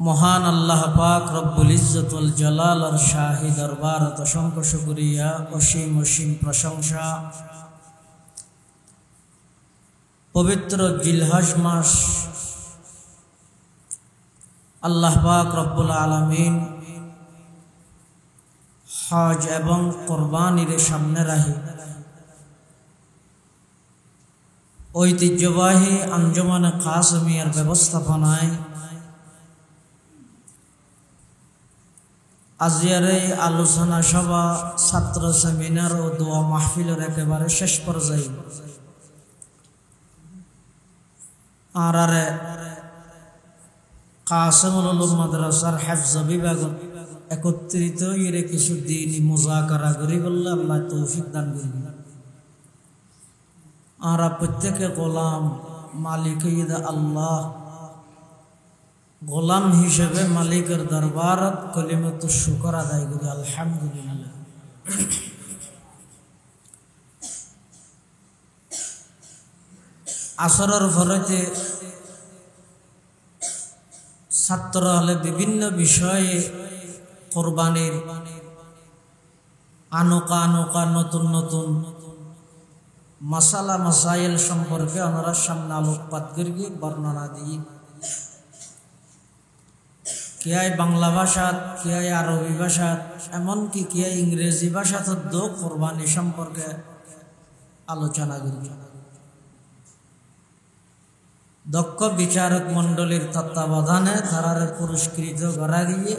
মহান আল্লাহ পাক রব্বুল ইজ্জত ওয়াল জালালের শাহী দরবারত অসংখ্য শুকরিয়া, অসীম অসীম প্রশংসা। পবিত্র জিলহজ মাস আল্লাহ পাক রব্বুল আলামিন হজ এবং কোরবানির সামনে রাখি ঐতিহ্যবাহী আঞ্জুমানে কাসেমিয়ার ব্যবস্থাপনায় আজিয়ার এই আলোচনা সভা, ছাত্র সেমিনার ও দোয়া মাহফিলের একেবারে শেষ পর্যায়ে আর কাসেমুল উলুম মাদ্রাসার হেফজ বিভাগত একত্রিত ইরে কিছু দিনই মুজাকারা করি বললে আল্লাহ তৌফিক দান করি। আর প্রত্যেকে গোলাম, মালিক ঈদ আল্লাহ, গোলাম হিসেবে মালিকের দরবারত কলিমত শুকর আদায় করি আলহামদুলিল্লাহ। আসরের ফরতে ছাত্র হলে বিভিন্ন বিষয়ে কোরবানির আনোকা আনোকা নতুন নতুন মাসালা মাসাইল সম্পর্কে আমরা সামনে আলোকপাত করি, বর্ণনা দিই। কিয়ায় বাংলা ভাষাত, কিয়ায় আরবি ভাষাত, এমনকি কিয়ায় ইংরেজি ভাষাত কোরবানি সম্পর্কে আলোচনা করি। দক্ষ বিচারক মন্ডলীর তত্ত্বাবধানে তারারে পুরস্কৃত করা গিয়ে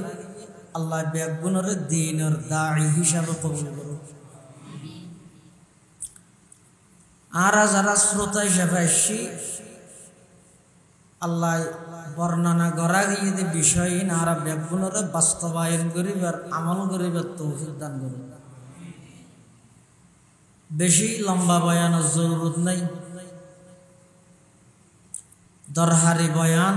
আল্লাহ ব্যাগুণের দ্বীনের দাঈ হিসাবে কবুল করুন। আর যারা শ্রোতা হিসাবে আসছি, আল্লাহ বর্ণনা করা গিয়ে যে বিষয়হীন আর ব্যাগুণের বাস্তবায়ন করিবার, আমল করিবার তৌফিক দান করুন। বেশি লম্বা বয়ানের জরুরত নাই, দরহারি বয়ান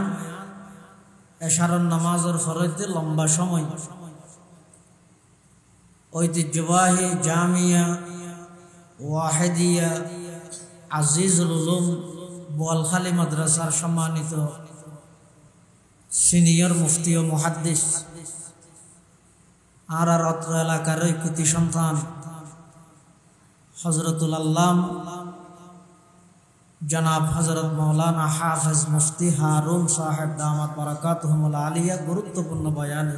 এশারের নামাজের ফরতে লম্বা সময় ঐতিহ্যবাহী জামিয়া ওয়াহিদিয়া আজিজুল উলুম বোয়ালখালী মাদ্রাসার সম্মানিত সিনিয়র মুফতি ও মুহাদ্দিস আর অত্র এলাকার কৃতি সন্তান হযরতুল আল্লাম জনাব হযরত মাওলানা হাফেজ মুফতি হারুন সাহেব দামাত বারাকাতুহুল আলিয়া গুরুত্বপূর্ণ বয়ান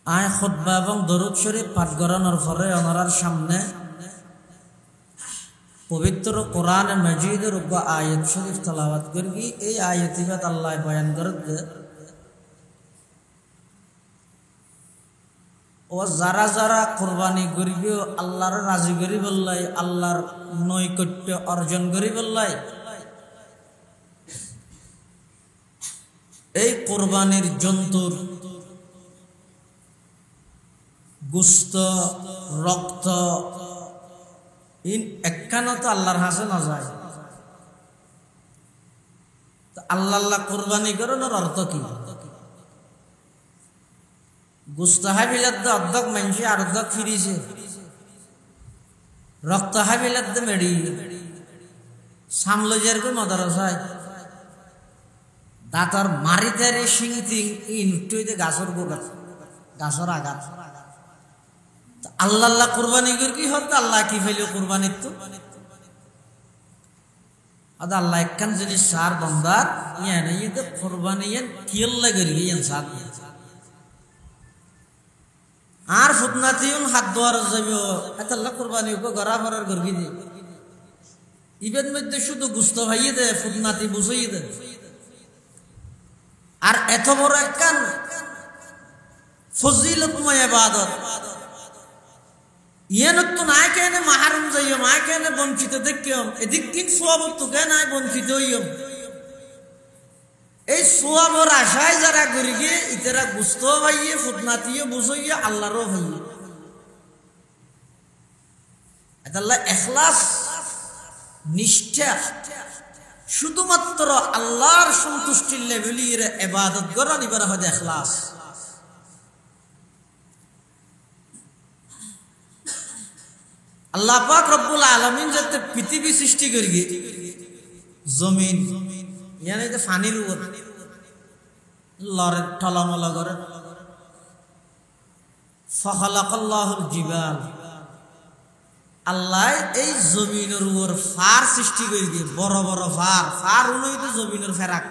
আয় খুতবা এবং দরুদ শরীফ পাঠ করানোর পরে ওনার সামনে পবিত্র কোরআন মাজিদের উপর আয়াত শরীফ তেলাওয়াত করবি। এই আয়াতিবাদ আল্লাহ বয়ান করবে ও যারা যারা কোরবানি করিবে আল্লাহর রাজি করি বললাই, আল্লাহর নৈকট্য অর্জন করি বললাই, এই কোরবানির জন্তুর গোশত রক্ত একখানা তো আল্লাহর হাসে না যায়। আল্লাহ আল্লাহ কোরবানি করানোর অর্থ কি? গোশত হাবিলাত অর্ধক মানুষে আর অর্ধক ফিরিছে, রক্ত হাবিলাত মেড়ি সামলো যেরকম মাদ্রাসায় দাঁতর মারিতে রে সিংতি ইনটইতে গাছর গোগাছ গাছর আঘাত। আল্লাহ আল্লাহ কোরবানি করে কি হতো? আল্লাহ কি ফেলে কোরবানির তো আল্লাহ একখান জিনিস সার বন্দার ইয়ে কোরবানি কিয়ল্লা করি সার আর ফুটনাতিউন হাত দোয়ার যাবে আল্লাহ কোরবানি গড়া ভরার গর্গি দে ইবের মধ্যে শুধু গুস্ত ভাইয়ে দে, ফুটনাতি বুঝাইয়ে দে। আর এত বড় একখান ফজিলতময় ইবাদত ইয়ানত নাই কেন মাহরুম যাইও, মা কেন বঞ্চিত দেখিও, এদিক কিন সোয়াব তো কেন নাই বঞ্চিত হইও। এই সোয়াবর আশায় যারা করি গিয়ে ইতারা গুস্ত ভাইয়ে ফুটনাতিও বুঝাইয়া আল্লাহরও ভাইয়ে আল্লাহ এখলাস নিষ্ঠা শুধুমাত্র আল্লাহর সন্তুষ্টির লেভেলের ইবাদত করা নিবার হয় এখলাস। আল্লাহ পাক রব্বুল আলামিন যাতে পৃথিবী সৃষ্টি করি, জমিন ইয়ানি যে ফানির উপর লড়ে টলমল করে ফাখালাকাল্লাহুল জিবাল আল্লাহ এই জমিনের উপর ফার সৃষ্টি করে দিয়ে বড় বড় ফার উনই তো জমিনের ফেরাক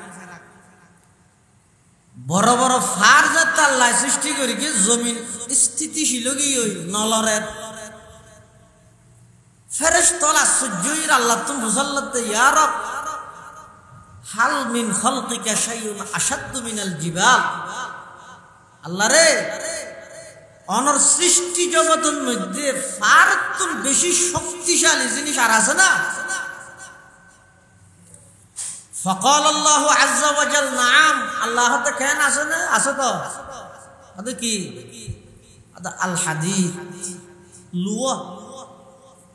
বড় বড় ফার যাতে আল্লাহ সৃষ্টি করে গিয়ে জমিন স্থিতিশীল গিয়ে ওই নলরের ফেরেশতারা আশ্চর্যই আল্লাহ তুমি মুসাল্লাতে ইয়া রব হাল মিন খালকিকা শাইউন আশাদ্দু মিনাল জিবাল আল্লাহ রে অনর সৃষ্টি জগতের মধ্যে ফারতুল বেশি শক্তিশালী জিনিস আর আছে না فقال الله عز وجل نعم আল্লাহ তো কেন আছে না আছে তো আদে কি আদা আল হাদিদ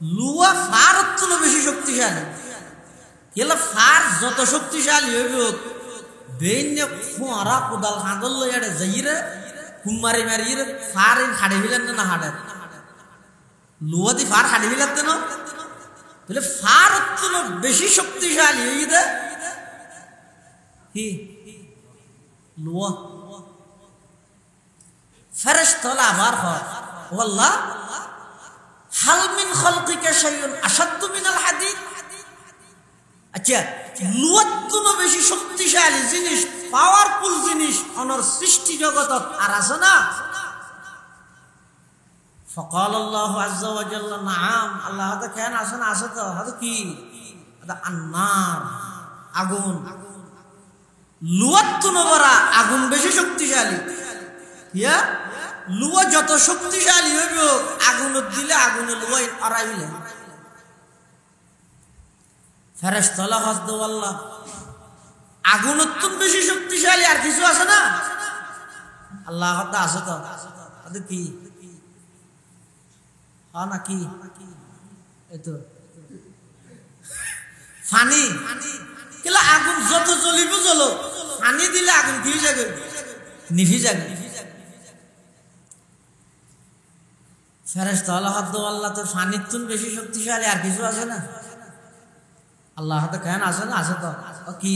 লুয়া ফারতুল বেশি শক্তিশালী কেলা ফার যত শক্তিশালী হইব বেইনে ফোঁরা কোদাল হাঁদল লইয়াড়ে যাইরে কুমারি মারিরে ফার হাড়ে ফেলেন না হাড়ে লুয়া দি ফার হাড়ে ফেলেন না বলে ফার বেশি শক্তিশালী হইদে কি লুয়া ফেরেশতারা আবার হয় ওয়াল্লাহ হাল মিন খালকিকা শাইউন আশাদ্দু মিনাল হাদিদ আচ্ছা লুয়াতুন বেশি শক্তিশালী জিনিস পাওয়ারফুল জিনিস অনর সৃষ্টি জগতত আর আছে না فقال الله عز وجل نعم আল্লাহ তো কেন আছে না আছে তো হয়তো কি আন্নার আগুন লুয়াতুন বড় আগুন বেশি শক্তিশালী ইয়া লুয়া যত শক্তিশালী হইব আগুন দিলে আগুনে লুয়াই আড়াইলে ফেরেশতারা হাসদ আল্লাহ আগুন তো বেশি শক্তিশালী আর কিছু আছে না আল্লাহ হাতে আছে তো আদে কি হ্যাঁ না কি এই তো ফানি কেলা আগুন যত জ্বলিব জ্বলো ফানি দিলে আগুন কি যাবে নিভি যাবে ফেরেশতারা হাত দো আল্লাহ তো ফানির তুন বেশি শক্তিশালী আর কিছু আছে না আল্লাহ হাতে কেন আছে না আছে তো কি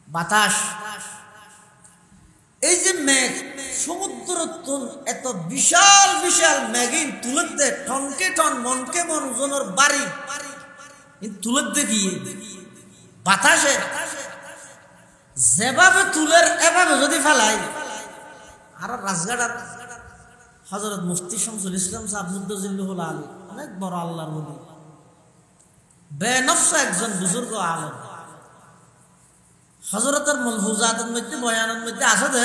বাতাস এই যে মেঘ সমুদ্র তুন এত বিশাল বিশাল মেঘিন তুলতে টনকে টন মনকে মন ওজনের বাড়ি তুলতে কি বাতাসে যেভাবে তুলের এভাবে যদি ফেলাই আর রাজগাড়ার হযরত মুফতি শামসুল ইসলাম সাহেব মুদ্দাজিল্লাহুল আলী অনেক বড় আল্লাহর ওলি বেনফস একজন বুজুর্গ আলেম হযরতের মুলহুজাতের মধ্যে বয়ানের মধ্যে আছে যে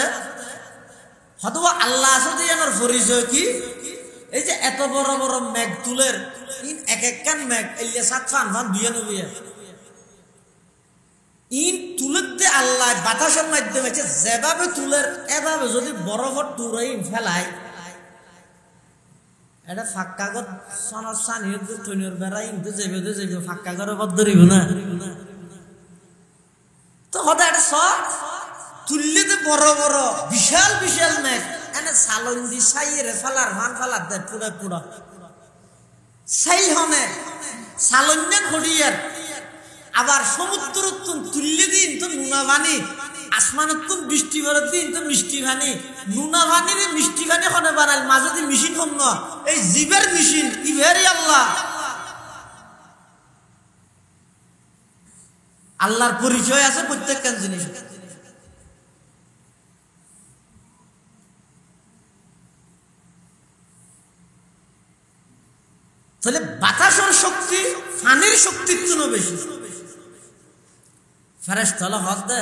হয়তো আল্লাহ আছে যে আমার পরিচয় কি এই যে এত বড় বড় মেঘ তুলের ইন এক একখান মেঘ এলিয়া সাত ফান 92 ইন তুলের দে আল্লাহ বাতাসের মাধ্যমে যেভাবে তুলের এভাবে যদি বরফের টুরাই ফেলায় এটা ফাঁকা ঘর সনার সানির টনির বেড়া ইনতে যাইবে ফাঁকা ঘরে বদ ধরিব না তো হঠাৎ এটা সব তুললে তো বড় বড় বিশাল বিশাল মেঘ এনে সালন দি সাইরে ফালার ভান ফালার দেয় পুরা পুরা সাইল হনে সালন্যান হরিয়ার আবার সমুদ্র তুললে দিন তো নুনা ভানি আসমানের তুম বৃষ্টি ভরের দিন তো মিষ্টি ভানি নুনা ভানির মিষ্টি ভানি হনে বানাল মাঝে দিয়ে মেশিন হন না এই জীবের মেশিন ইভেরি আল্লাহ আল্লাহর পরিচয় আছে প্রত্যেকটা জিনিস তাহলে বাতাসের শক্তি ফানির শক্তির জন্য বেশি ফেরেশতারা হজ দে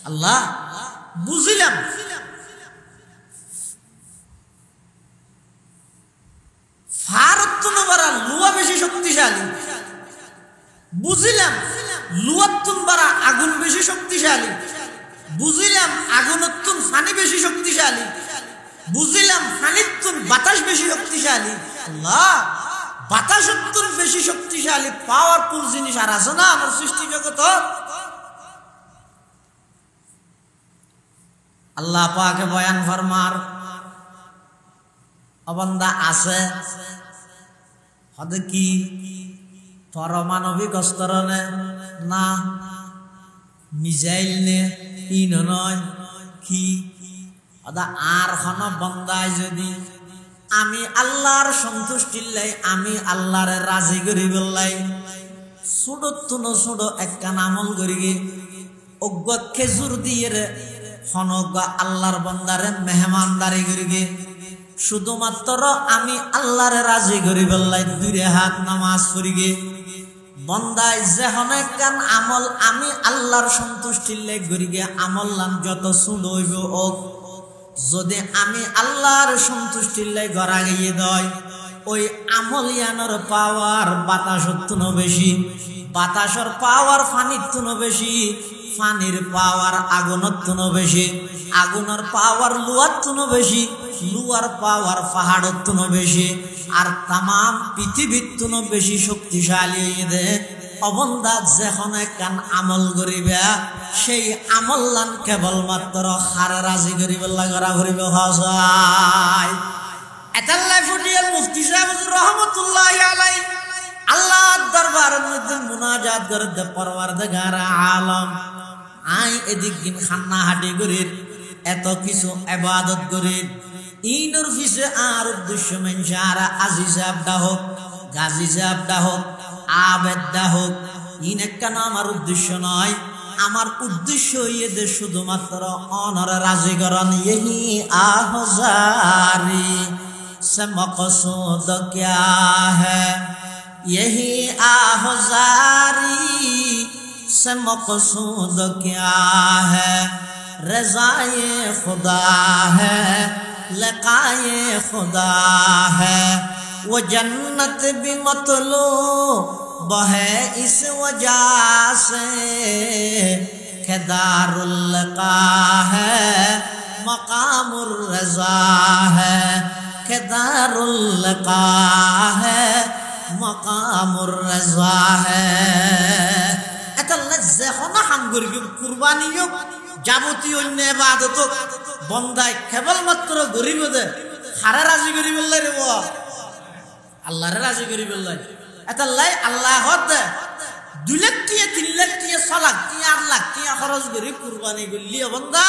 আল্লাহ বুঝিলাম ফারতুন বারা লুয়া বেশি শক্তিশালী বুঝিলাম লুয়াতুন বারা আগুন বেশি শক্তিশালী বুঝিলাম আগুনতুন ফানি বেশি শক্তিশালী বুঝিলাম ফানিতুন বাতাস বেশি শক্তিশালী আল্লাহ বাতাসতুন বেশি শক্তিশালী পাওয়ারফুল জিনিস আর আছে না আমার সৃষ্টি জগত আল্লাহ পাকে বয়ান ফরমার অবন্দা আছে হদে কি পারমাণবিক স্তরনে না মিজাইল নে ইন নয় কি আদা আর হন বন্দায় যদি আমি আল্লাহর সন্তুষ্টির লাই আমি আল্লাহরে রাজি করি বললাই ছোট তুনো ছোট একখান আমল করিগে অজ্ঞ খেজুর দিয়ে রে হনজ্ঞ আল্লাহর বন্দারে মেহমানদারি করিগে শুধুমাত্র আমি আল্লাহরে রাজি করি বললাই দুইরে হাত নামাজ পড়িগে বন্দায় যে হনেকান আমল আমি আল্লাহর সন্তুষ্টির লাই করিগে আমল লান যত ছোট হইব ওক যদি আমি আল্লাহর সন্তুষ্টির লাই গড়া গিয়ে দয় ওই আমলিয়ানোর পাওয়ার বাতাসর তুনো বেশি বাতাসর পাওয়ার ফানির তুনো বেশি ফানির পাওয়ার আগুনের তুনো বেশি আগুনের পাওয়ার লুয়ার তুনো বেশি লুয়ার পাওয়ার পাহাড়ের তুনো বেশি আর তামাম পৃথিবীর তুনো বেশি শক্তিশালী দে অবন্দা যেখন কান আমল করিবে সেই আমল লান কেবলমাত্র হারে রাজি করিবে লাগা করিবে হসায় এতাল্লাই ফুটিয়ে মুফতি সাহেব রহমতুল্লাহি আলাইহি আল্লাহর দরবারের মধ্যে মুনাজাত করে দে পরওয়ারদিগার আলম আই এদিক দিন খান্না হাটি করির এত কিছু ইবাদত করির ইনর ফিসে আর উদ্দেশ্য মেনশারা আজিজ আবদা হোক গাজী আবদা হোক আবেদ দা হোক ইন একটা আমার উদ্দেশ্য নয় আমার উদ্দেশ্য ইয়ে শুধুমাত্র অনর রাজি করন ইহি আহজারি से मकसूद क्या है यही आहजारी से मकसूद क्या है रज़ाए खुदा है लिक़ाए खुदा है वो जन्नत भी मतलूब है इस वजह से कि दारुल लिक़ा है मक़ामुर रज़ा है दारुल लिक़ा है मक़ामुर रज़ा है এতাল্লা যেখন হাম করি কুরবানিও যাবতীয় অন্য ইবাদত বন্দায় কেবলমাত্র গরিব দে হারে রাজি করি বললাই রে আল্লাহরে রাজি করি বললাই এতাল্লাই আল্লাহ হদ 2 লাখ কি 3 লাখ কি 6 লাখ কি 8 লাখ কি খরচ করি কুরবানি করলি বন্দা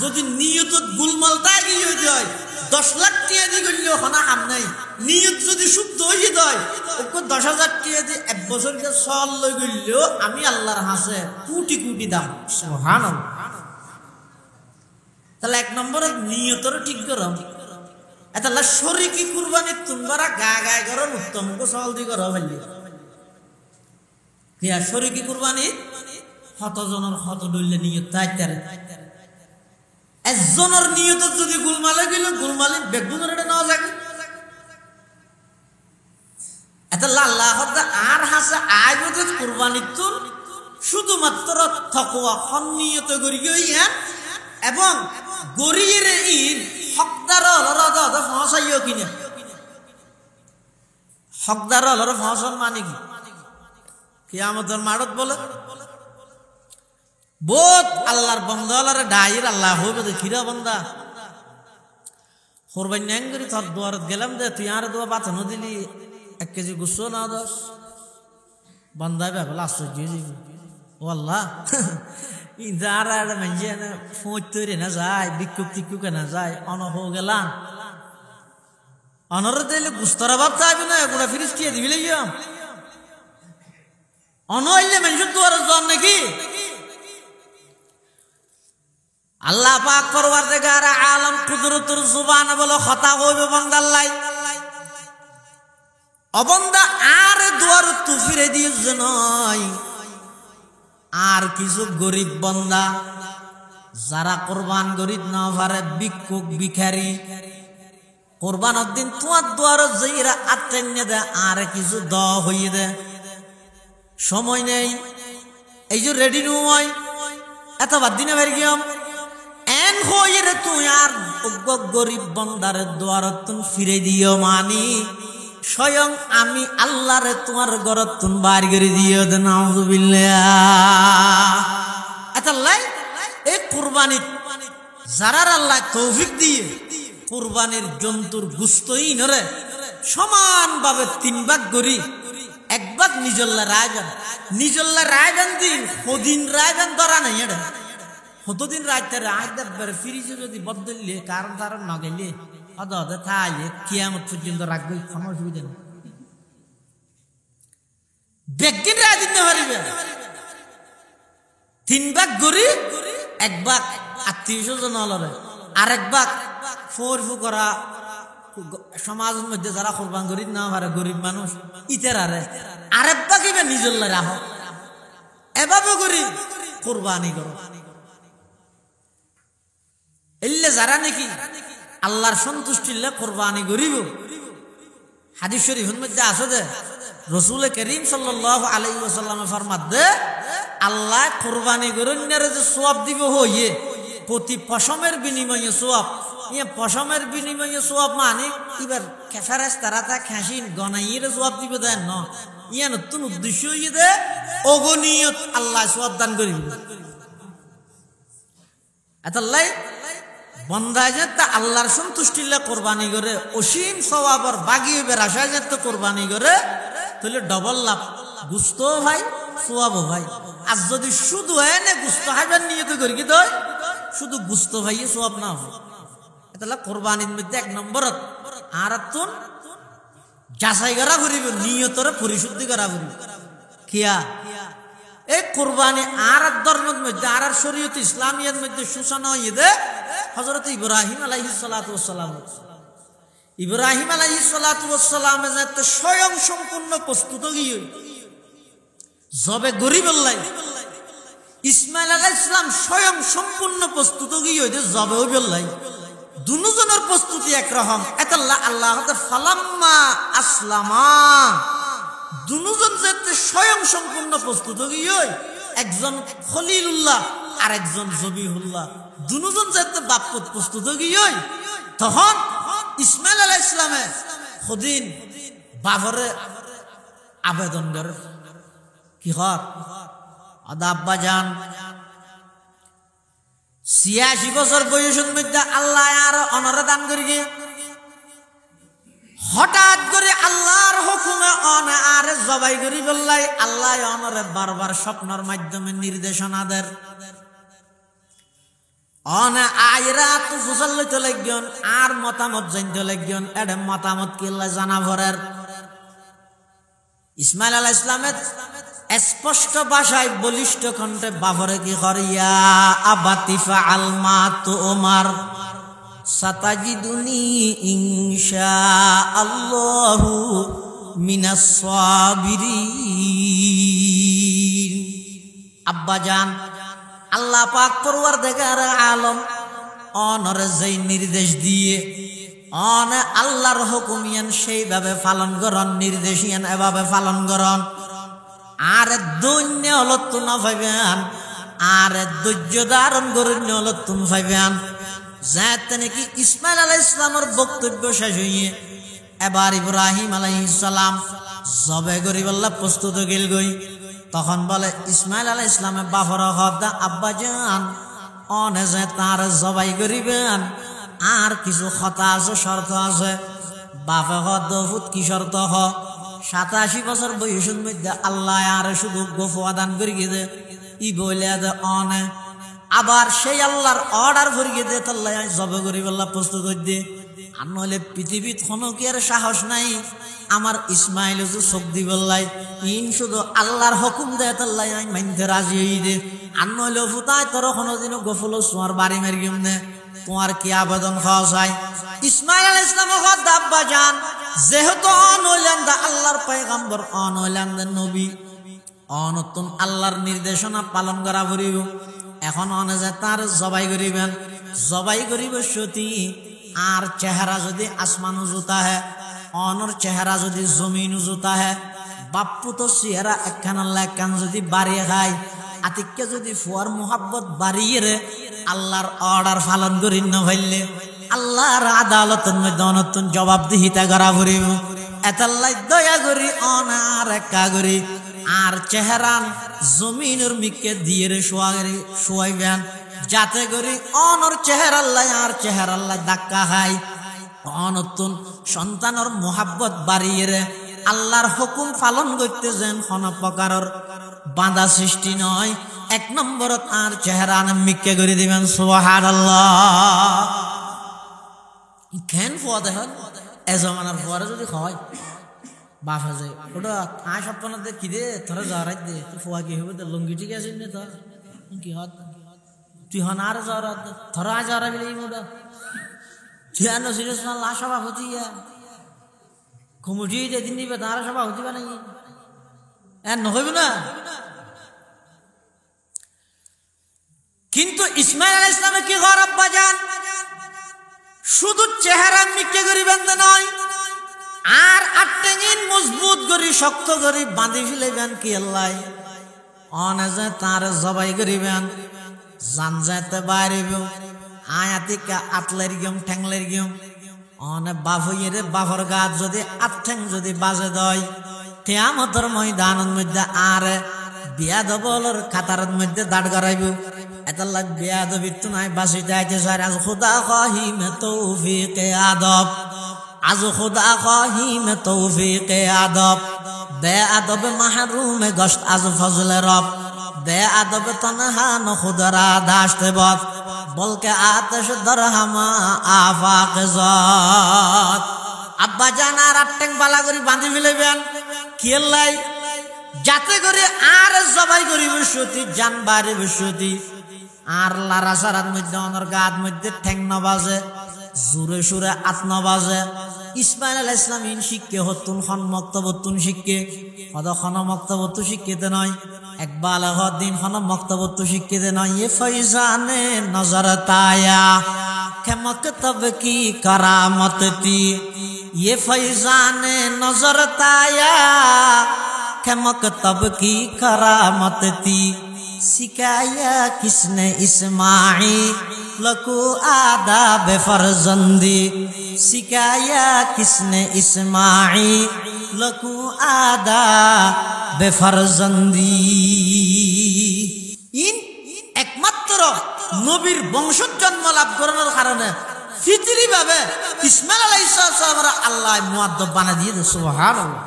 যদি নিয়তত গুলমাল তাগি হই যায় 10 লাখ টাকা দি গলিও খানা হাম নাই নিয়ত যদি শুদ্ধ হয়ে যায় ওকে 10,000 টাকা দি এক বছর কে সল লই গলিও আমি আল্লাহর হাসে কোটি কোটি দাম সুবহানাল্লাহ তাহলে এক নম্বরে নিয়তর ঠিক করম এতাল্লা শরীকি কুরবানি তুমরা গা গায় করন উত্তম কো সল দি কর হইলি দিয়া শরীকি কুরবানি কতজনের কত দইলে নিয়ত তাইতারে একজনের নিয়ত যদি গুলমালে গেল গুলমালে বেগুনের এটা নেওয়া যাবে এত আল্লাহ আর হাসে আয়োজিত কুরবানি তুল শুধুমাত্র তাকওয়া নিয়ত করি গিয়া এবং গরিয়ের ঈদ হকদার হলর ফসাইও কিনা হকদার হলর ফসল মানে কি কিয়ামতের মাঠত বলে বহুত আল্লাহর বন্দা আল্লাহর ডাইর আল্লাহ হইবে দেখিরা বন্দা কোরবানি নেন করি তোর দুয়ারত গেলাম দে তুই আর দোয়া বাতানো দিলি 1 কেজি গুছো না 10 বন্দা ভাবলা আশ্চর্য হয়ে ও আল্লাহ ইদারা মানে না ফোঁচ তৈরি না যায় বিক্ষুক টিক্ষুক না যায় অনহ গেলাম অনর দিলে গুস্তরা ভাব চাইবে না এগুলা ফিরিস্টিয়া দিবি লাগিয়া অনইলে মানুষের দুয়ারের জন নাকি আল্লাহ পাক পরওয়ারদিগার আলম কুদরতুর জুবান বলে কথা কইবে বান্দাল্লাই অবন্দা আর দুয়ার তু ফিরে দিস নয় আর কিছু গরিব বান্দা যারা কুরবান গরিব না পারে ভিক্ষুক ভিখারি কুরবানের দিন তোমার দুয়ার যাইরা আত্মনে দে আর কিছু দ হইয়ে দে সময় নেই এই যে রেডি নয় এত বাদ দিনে বের গিয়াম এন হইরে তুই আর গরিব বন্দারে দুয়ারত ফিরে দিও মানি স্বয়ং আমি আল্লাহরে তোমার ঘরত তুন বার করে দিও দে নাউযুবিল্লাহ এতাল্লাই এই কুরবানি যারার আল্লাহ তৌফিক দিয়ে কুরবানির জন্তুর গোশতই নরে সমানভাবে 3 ভাগ করি একবার নিজল্লা রায়গান দিন হদিন রায়গান ধরা নাই এটা হতদিন রাইতে রায়দার ফিরিছে যদি বদলিয়ে কারণ নগেলে অদে থাইলে কিয়ামত পর্যন্ত রাখবে কোনো অসুবিধা নেই বেগিন রায় দিন হরিবে 3 ভাগ গরিব 1 ভাগ আত্মীয় স্বজন হলরে আর 1 ভাগ ফোরফু করা সমাজের মধ্যে যারা কোরবান গরিব না পারে গরিব মানুষ ইতেরারে আর 1 ভাগ ইবে নিজল্লা রাখো এভাবে গরিব কোরবানি করো এলে যারা নাকি আল্লাহর সন্তুষ্টিলে কোরবানি করিব হাদিস শরীফের মধ্যে আছে যে রাসূল করিম সাল্লাল্লাহু আলাইহি ওয়াসাল্লাম ফরমাতে আল্লাহ কোরবানি করুনরে যে সওয়াব দিব হইয়ে প্রতি পশমের বিনিময়ে সওয়াব ইয়া পশমের বিনিময়ে সওয়াব মানে এবার ফেরেশতারা তা খাসিন গনাইয়ের সওয়াব দিব দেন না ইয়া নতুন উদ্দেশ্য হইয়ে দে অগণিয়ত আল্লাহ সওয়াব দান করিব আতাল্লাই বন্দায় যেতে আল্লাহর সন্তুষ্টিলে কোরবানি করে অসীম সওয়াবর বাগি হইবে আশায় যেতে কোরবানি করে তাহলে ডবল লাভ গুস্ত ভাই সওয়াবও ভাই আর যদি শুধু এনে গুস্ত খাইবার নিয়ত করি কি দই শুধু গুস্ত ভাইয়ে সওয়াব না হয় তাহলে কোরবানির মধ্যে 1 নম্বরত আর তুন যাচাই করা করিব নিয়তরে পরিশুদ্ধি করা করিব কিয়া এই কোরবানি আর ধর্মের মধ্যে আর শরীয়ত ইসলামিয়ার মধ্যে সূচনা হইয়ে দে হযরত ইব্রাহিম আলাইহিস সালাতু ওয়াস সালাম ইব্রাহিম আলাইহিস সালাতু ওয়াস সালাম যে স্বয়ং সম্পূর্ণ প্রস্তুত গিয়ে জবে গরিব আল্লাহ ইসমাইল আলাইহিস সালাম স্বয়ং সম্পূর্ণ প্রস্তুত গিয়ে জবে হইবে আল্লাহ দুজনের প্রস্তুতি একরকম এতাল্লাহ আল্লাহ ফালাম্মা আসলামা দুজন যেতে স্বয়ং সম্পূর্ণ প্রস্তুত গিয়ে একজন খলিলুল্লাহ আর একজন জবিহুল্লাহ দুজন যেতে বাপত প্রস্তুত গিয়ে তখন ইসমাইল আলাইহিস সালামে খদিন বাবরে আবেদন করে কি হর আদাব্বা জান 86 বছর বয়সের মধ্যে আল্লাহ আর অনরে দান করি হঠাৎ করে আল্লাহর হুকুমে অনে আর জবাই করি বললাই আল্লাহ অনরে বারবার স্বপ্নের মাধ্যমে নির্দেশনা দেন অনে আয়রা তো ফুসল লইতে লাগবেন আর মতামত জানতে লাগবেন এডে মতামত কি আল্লাহ জানা ভরের ইসমাইল আলাইহিস সালামের স্পষ্ট ভাষায় বলিষ্ঠ কণ্ঠে বাবরে কি করিয়া আবাতিফা আলমা তো ওমার সাতাজিদুনি ইনশাআল্লাহু মিনাস সাবিরিন আব্বাজান আল্লাহ পাক পরওয়ারদিগার আলম অনরে যেই নির্দেশ দিয়ে অন আল্লাহর হুকুম ইয়ান সেইভাবে পালন করন নির্দেশ ইয়ান এভাবে পালন করন আর দৈন্য হলতুন পাইবেন আর ধৈর্য ধারণ করেন হলতুন পাইবেন যাতে নাকি ইসমাইল আলাইহিস সালামের বক্তব্য শেষ হইয়ে এবার ইব্রাহিম আলাইহিস সালাম জবে গরিবাল্লাহ প্রস্তুত গেল গই তখন বলে ইসমাইল আলাইহিস সালামের বাফর হদা আব্বা জান অনে যে তার জবাই করিবেন আর কিছু কথা আছে শর্ত আছে বাফে হদফুত কি শর্ত হ 87 বছর বয়সের মধ্যে আল্লাহ আর শুধু গোফওয়া দান করি গিয়ে ই বলে দে অনে আবার সেই আল্লাহর অর্ডার করিয়ে দে আল্লাহ জবে গরিবাল্লাহ প্রস্তুত হই দে আর নইলে পৃথিবীত কোনো কি আর সাহস নাই আমার ইসমাইল যে চোখ দিবল্লাই ইন শুধু আল্লাহর হুকুম দেয় আল্লাহ মানতে রাজি হই দে আর নইলে ফুতায় তোর কোনোদিনও গোফল তোমার বাড়ি মারি গেমনে তোমার কি আবেদন খাওয়া যায় ইসমাইল আলাইহিস সালাম আব্বা জান যেহেতু অনইলেন দা আল্লাহর পয়গম্বর অনইলেন দা নবী অনতুন আল্লাহর নির্দেশনা পালন করা করিব এখন অনে যে তার জবাই করিবেন জবাই করিব সতী আর চেহারা যদি আসমান উজুতা হে অনর চেহারা যদি জমিন উজুতা হে বাপ্পু তো চেহারা একখান আল্লাহ একখান যদি বাড়িয়ে খায় আতিককে যদি ফুয়ার মোহাব্বত বাড়িয়ে রে আল্লাহর অর্ডার পালন করি না ভাইলে আল্লাহর আদালতের মধ্যে অনতুন জবাবদিহিতা করা করিব এতাল্লাই দয়া করি অনার একা করি আর চেহারান জমিনের মিকে দিয়ে রে শোয়াইবেন যাতে করি অনর চেহারা আল্লাহ আর চেহারা আল্লাহ ধাক্কা খায় অনতুন সন্তানের মোহাব্বত বাড়িয়ে রে আল্লাহর হুকুম পালন করতে যেন কোনো প্রকারের বাধা সৃষ্টি নয়। এক নম্বরত আর চেহারা মিক্কে করে দিবেন সুবহানাল্লাহ। কেন ফুয়া দেখেন এ জমানার ফুয়ারে যদি হয় বাফা যায় ওটা আয় সপ্তাহ দে কি দে তোরা যাওয়ার দে ফুয়া কি হবে লুঙ্গি ঠিক আছে নি তোর কি হত তুই হন আর যাওয়ার তোরা আয় যাওয়ার গেলে মোটা তুই আর নসিরুল লাশ সভাপতি কমিটি যেদিন নিবে তারা সভাপতি বানাই আর নহইব না। কিন্তু ইসমাইল আলাইহিস সালামে কি ঘর আব্বা জান শুধু চেহারা মিকে করিবেন নয় আর আটটেঙিন মজবুত করি শক্ত করি বাঁধি ফেলেবেন কি আল্লাহ অনেজে তার জবাই করিবেন জান যাইতে বাইরেব আয়াতিকা আতলের গিয়ম ঠ্যাংলের গিয়ম অনে বাফইরে বাফর গাছ যদি আটঠ্যাং যদি বাজে দয় কিয়ামতের ময়দানের মধ্যে আর বিয়াদবলর খাতারের মধ্যে দাঁড় করাইব। এতাল্লাহ বিয়াদবির তো নাই বাঁচিতে আইতে চাই আজ খুদা খাহিমে তৌফিকে আদব আজ খুদা খাহিমে তৌফিকে আদব বে আদব মাহরুমে গশত আজ ফজলে রব বে আদব তনহা ন খুদরা দাশতে বদ বলকে আতশ দরহামা আফাক জাত। আব্বা জান আর আটটেং বালা করি বাঁধি ফেলেবেন কি আল্লাহ যাতে করে আর জবাই করি বসতি জান বাড়ি বসতি আর লারা সারার মধ্যে অনর গাত মধ্যে ঠ্যাং ন বাজে জোরে সুরে আত ন বাজে। ইসমাইল আলাইহিস সালাম ইন শিক্ষে হতুন খন মক্তবতুন শিক্ষে হদ খন মক্তবতু শিক্ষিতে নয় একবার দিন খন মক্তবতু শিক্ষিতে নয় এ ফৈজানে নজর তায়া খেমক তব কি करामत ती ये फैजाने नजर ताया खेमक तब की करामत ती सिखाया किसने इस्माइल को आदाब फरजंदी सिखाया किसने इस्माइल को आदाब फरजंदी। इन एकमात्र নবীর বংশজ জন্ম লাভ করানোর কারণে ফিতরি ভাবে ইসমাইল আলাইহিস সালাম আল্লাহ মুআদ্দব বানা দিয়ে সুবহানাল্লাহ।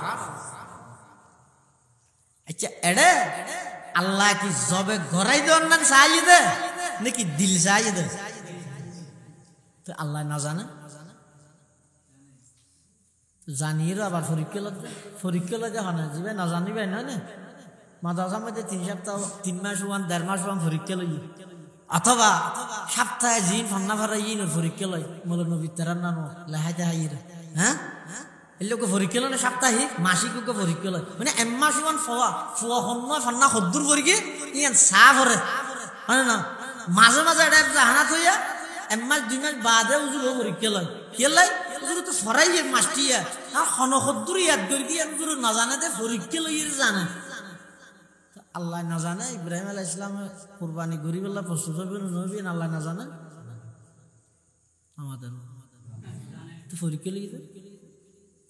আচ্ছা এডে আল্লাহ কি জবে ঘরাই দেন না চাইয়ে দে নাকি দিল চাইয়ে দে তো আল্লাহ না জানে জানিয়ে আবার পরীক্ষা লগে হয় না যাবে না জানিবে না না মাদ্রাসার মধ্যে 3 সপ্তাহ 3 মাস 1.5 মাস পরীক্ষা লই অথবা সপ্তাহে জিন ফান্না ফারাই ইন পরীক্ষা লই মোলা নবী তারার নাম লাহাইতে হাইরে হ্যাঁ এই লোক পরীক্ষা লয় সাপ্তাহিক মাসিক পরীক্ষা লয় মানে এক মাস ওয়ান ফোয়া হন্না ফান্না হদ্দুর পরীক্ষা ইয়ান চা ভরে হয় না মাঝে মাঝে এটা জাহানা থইয়া এক মাস 2 মাস বাদে উজুর পরীক্ষা লয় কে লয় উজুর তো ফরাই মাসটিয়া আর খন হদ্দুর ইয়াদ করি কি উজুর না জানে দে পরীক্ষা লইয়ে জানে আল্লাহ না জানে ইব্রাহিম আলাইহিস সালাম কুরবানি গরিবুল্লাহ প্রস্তুত হবেন নবী আল্লাহ না জানে আমাদের তো পরীক্ষা লিখে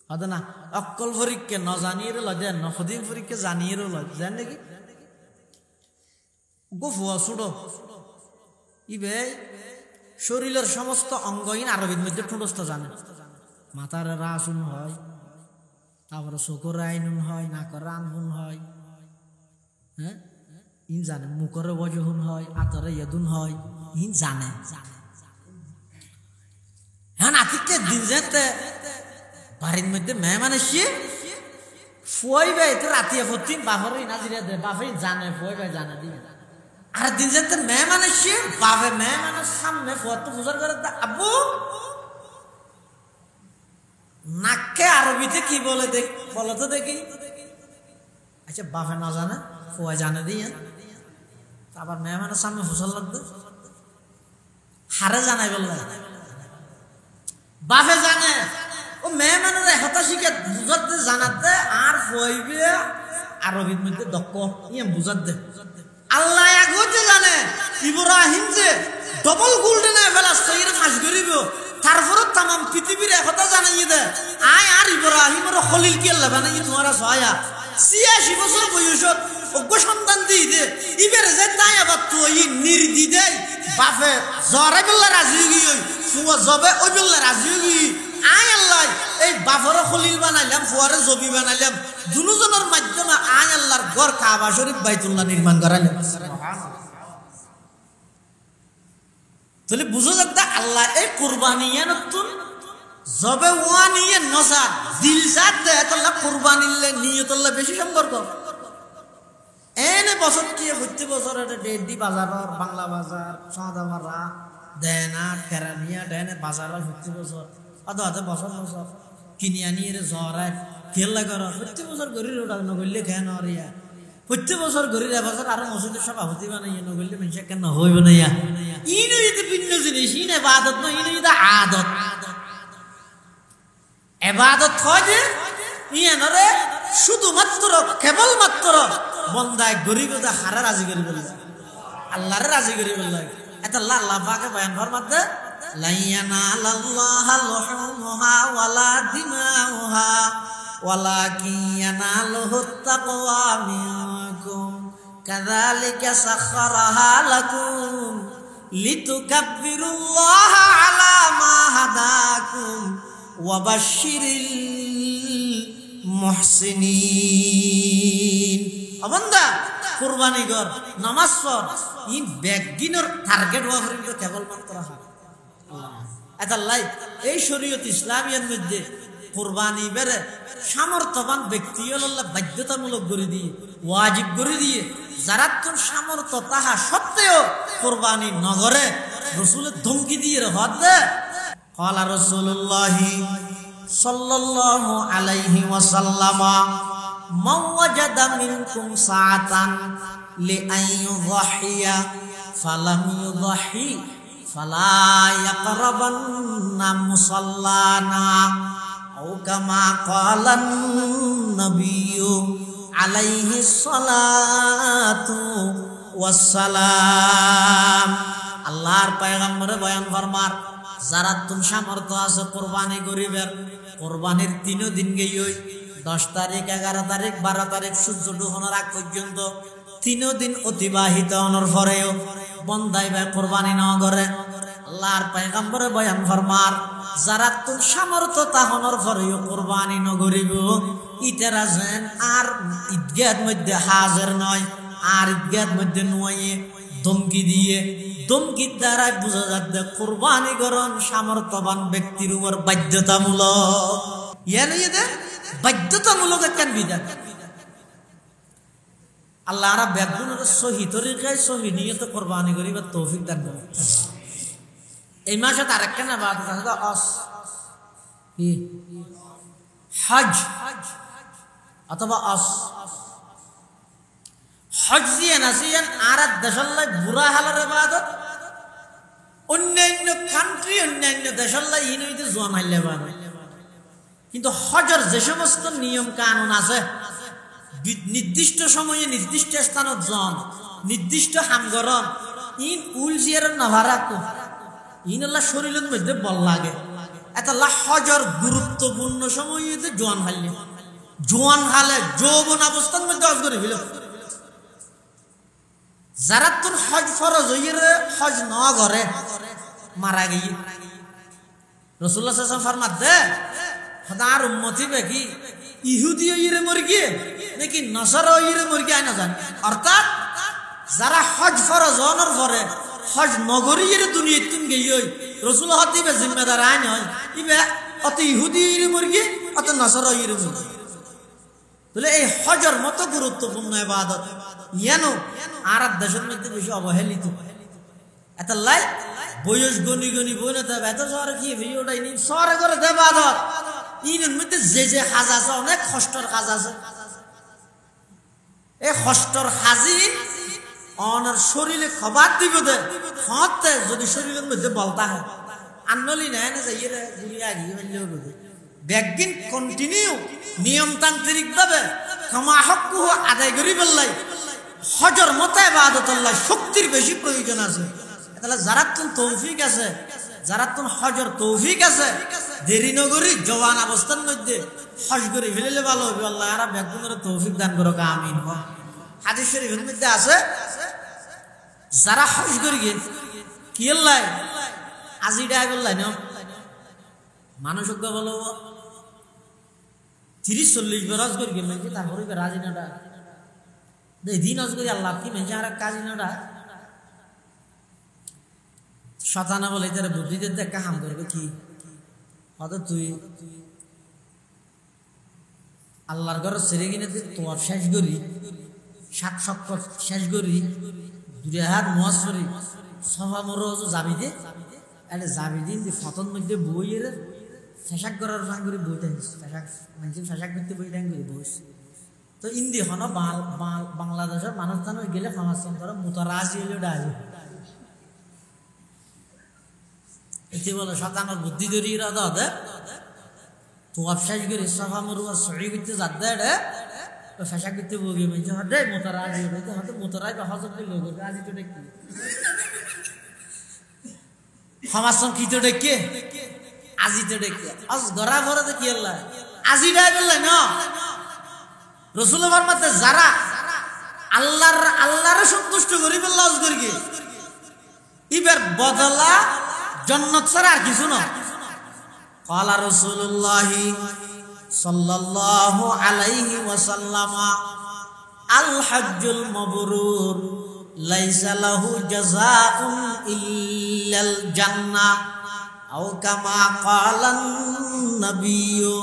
হদ না অকল পরীক্ষা ন জানিয়ে লজে নদিন পরীক্ষা জানিয়ে লজ জান নাকি গোফুয়া ছুড়ো ইবে শরীরের সমস্ত অঙ্গহীন আরবির মধ্যে ঠুঁটস্থ জানে মাথার রাসুন হয় তারপরে চোখের আইনুন হয় নাকের রানহুন হয় হ্যাঁ ইন জানে মুখের ওয়াজহুন হয় আতরে ইয়াদুন হয় ইন জানে হ্যাঁ আতিকে দিন যেতে বাড়ির মধ্যে মেহমান এসে ফুয়াই ভাই তো রাতিয়া ভর্তি বাপরে নাজিরা দে বাপে জানে ফুয়াই ভাই জানে দিবে আর দিন যেতে মেহমান এসে বাপে মেহমানের সামনে ফুয়া তো পূজার করে আব্বু নাককে আরবিতে কি বলে দেখ বলো তো দেখি আচ্ছা বাপে না জানে ফুয়া জানে দিয়ে আবার মেহমানের সামনে ফুসল লাগবে হারে জানাই বললে বাপে জানে ও মেহমানের হতা শিখে বুঝাতে জানাতে আর ফুয়াইবে আরবির মধ্যে দক্ষ ইয়ে বুঝাতে আল্লাহ এক হতে জানে ইব্রাহিম যে ডবল গোল্ডেন ফেলা সইরে ফাঁস করিব তারপরে তাম পৃথিবীর একথা জানাই দে আয় আর ইব্রাহিমের খলিল কি আল্লাহ বানাই তোমারা সহায়া 86 বছর বয়সত অজ্ঞ সন্তান দিয়ে দে ইবের যে তাই আবার তুই নির্দিদে বাপে জরে বললে রাজি গিয়ে ফুয়া জবে ওই বললে রাজি গিয়ে আয় আল্লাহ এই বাফরে খলিল বানাইলাম ফুয়ারে জবি বানাইলাম দুজনের মাধ্যমে আয় আল্লাহর ঘর কাবা শরীফ বাইতুল্লাহ নির্মাণ করাইলাম তাহলে বুঝো যাচ্ছে আল্লাহ এই কুরবানি নতুন জবে ওয়ানিয়ে নজর দিলজাত দেয় আল্লাহ কুরবানিলে নিয়তুল্লাহ বেশি সম্পর্ক এনে বছর কি প্রতি বছর এটা ডেডি বাজার বাংলা বাজার সাদামারা দেনা কেরানিয়া দেনে বাজার প্রতি বছর আদা আদা বছর বছর কিনি আনি এর জরায় খেলা কর প্রতি বছর গরির ওটা নগরলে কেন রিয়া প্রতি বছর গরির বছর আর মসজিদের সভাপতি বানাইয়া নগরলে মানুষ কেন হইব না ইনো যদি ভিন্ন জিনিস ইন ইবাদত না ইনো যদি আদত ইবাদত হয় যে ইয়ানরে শুধুমাত্র কেবলমাত্র বন্দায় গরিবদের হারা রাজি করি বলে আল্লাহরে রাজি করি বলে এটা আল্লাহ পাকে বয়ান ফরমাতে লাইয়ানাল্লাহা লুহুমুহা ওয়ালা দিমাউহা ওয়ালাকিন ইয়ানালুহুত তাকওয়া মিনকুম কাযালিকা সাখখারাহা লাকুম লিতুকাব্বিরুল্লাহা আলা মা হাদাকুম ওয়া বাশশিরিল মুহসিনিন বান্দা কুরবানি কর নামাজ পড় ইন বেগিনর টার্গেট হওয়া পর্যন্ত কেবলমাত্র আল্লাহ এই শরীয়ত ইসলামিয়ার মধ্যে কুরবানি বেরে সামর্থ্যবান ব্যক্তি আল্লাহ বাধ্যতামূলক করে দিয়ে ওয়াজিব করে দিয়ে যারা তোর সামর্থ্য তাহা সত্ত্বেও কুরবানি নগরে রাসূলের ধমকি দিয়ে হদ দে ক্বালা রাসূলুল্লাহি সাল্লাল্লাহু আলাইহি ওয়াসাল্লাম মান ওয়াজাদা মিনকুম সাআতান লিআন ইউযহিয়া ফালাম ইউযহি ফালা ইয়াকরাবান্না মুসাল্লানা আও কামা ক্বালান নবিয়্যু আলাইহিস সালাতু ওয়াসসালাম আল্লাহর পয়গম্বর বয়ান ফরমার যারা তুমি সামর্থ্য আছে কুরবানি করিবের কুরবানির 3 দিন গেই 10 তারিখ 11 তারিখ 12 তারিখ সূর্য ডুবানোর আগ পর্যন্ত 3 দিন অতিবাহিত হওয়ার পরেও বন্দাই ভাই কুরবানি না করে আল্লাহর পয়গম্বর বয়ান ফরমার যারা তুমি সামর্থ্য তাহনের পরেও কুরবানি না করিব ইতারা যেন আর ঈদগাহের মধ্যে হাজির নয় আর ঈদগাহের মধ্যে নয় ধমকি দিয়ে ধমকির দ্বারাই বোঝা যাচ্ছে কুরবানি করণ সামর্থ্যবান ব্যক্তির উপর বাধ্যতামূলক বাধ্যতামূলক একটা বিধান আল্লাহ আরা ব্যাগুনের সহি তরিকায় সহি নিয়ত কুরবানি করিবার তৌফিক দান করে এই মাসে আরেকটা না বাদ আছে হজ অথবা হজ দিয়ে নাসিয়ান আর দেশাল্লাই বুড়া হালার ইবাদত অন্যান্য কান্ট্রি অন্যান্য দেশাল্লাই ইনইতে জোয়ান হাইলে বানায় কিন্তু হজের যে সমস্ত নিয়ম কানুন আছে নির্দিষ্ট সময়ে নির্দিষ্ট স্থানত জন নির্দিষ্ট হামগরম ইন উল জিয়ার নাভারাক ইন আল্লাহ শরীরের মধ্যে বল লাগে এটা হজের গুরুত্বপূর্ণ সময়ে জোয়ান হাইলে জোয়ান হালে যৌবন অবস্থার মধ্যে হজ করে ফেলে যারা তোর হজ ফরজ হইয়ে হজ ন করে মারা গিয়ে রাসূলুল্লাহ সাল্লাল্লাহু আলাইহি ওয়াসাল্লাম ফরমাত দে খোদার উম্মতি বেকি ইহুদি হইয়ে মরে গিয়ে নাকি নসারা হইয়ে মরে গিয়ে না জান অর্থাৎ যারা হজ ফরজ হওয়ার পরে হজ নগরীর দুনিয়ায় তুন গিয়ে রাসূল হতিবে জিম্মেদার আইন হয় ইবে অত ইহুদি হইয়ে মরে গিয়ে অত নসারা হইয়ে মরে তাহলে এই হজের মতো গুরুত্বপূর্ণ ইবাদত ইয়ানো আর দেশের মধ্যে বেশি অবহেলিত এত লাই বয়স গনি গনি বই না তবে এত শহরে কি ভিডিওটা ইনি শহরে করে দেব ইবাদত ইনের মধ্যে যে কাজ আছে অনেক কষ্টর কাজ আছে এই কষ্টর হাজি অনার শরীরে খবর দিব দে হতে যদি শরীরের মধ্যে বলতা হয় আনলি না না যাইয়ে গুড়িয়া গিয়ে ফেললেও বলে ব্যাগিন কন্টিনিউ নিয়মতান্ত্রিক ভাবে ক্ষমা হক আদায় করি বললাই হজর মতো ইবাদত আল্লাহ শক্তির বেশি প্রয়োজন আছে তাহলে যারা তুমি তৌফিক আছে যারা তুমি হজর তৌফিক আছে দেরি নগরী জওয়ান অবস্থার মধ্যে হজ করে ফেলে ভালো হবে আল্লাহ আর ব্যাগগুলোর তৌফিক দান করো আমিন হাদিস শরীফের মধ্যে আছে যারা হজ করি গিয়ে কি আল্লাহ আজি ডাই বললাই না মানুষ বলো 30-40 বরস করি মানে তারপরে রাজি নাটা দিন অজ করি আল্লাহ কি মানে আর কাজী নাটা শতানা বলে তার বুদ্ধিতে দেখা হাম করবে কি হয়তো তুই আল্লাহর ঘর ছেড়ে কিনে তোর শেষ করি 7 সপ্তাহ শেষ করি 2 হাত মোয়াজ করি সভা মরো যাবি দে আরে যাবি দিন ফতন মধ্যে বইয়ের ফেসাক করার ফাং করে বই টাইম ফেসাক মানে ফেসাক করতে বই টাইম করে বইস তো ইন্দি হন বাংলাদেশের মানুষ জানো গেলে সমাজতন করে মুতারাজি হইলে ডাজি এতে বলে শতানোর বুদ্ধি ধরি ইরাদা দে তো অবশেষ করে সভা মরু আর সহি করতে যাত দেয় রে তো ফেসাক করতে বই মানে হদে মুতারাজি হইতে হয়তো মুতারাজ বা হজর দিল রাজি তো দেখি সমাজতন কি তো ডেকে আজি তো ডেকে আজ গড়া ভরে তো কি আল্লাহ আজি ডাই বললে না রসুল ফরমাতে যারা আল্লাহর সন্তুষ্ট করি বললে আজ করি ইবার বদলা জান্নাত ছাড়া আর কিছু না ক্বালা রাসূলুল্লাহ সাল্লাল্লাহু আলাইহি ওয়াসাল্লাম আল হজ্জুল মাবরুর লাইসা লাহু জাযাউন ইল্লাল জান্নাহ আও কামা ক্বালান নাবিয়্যু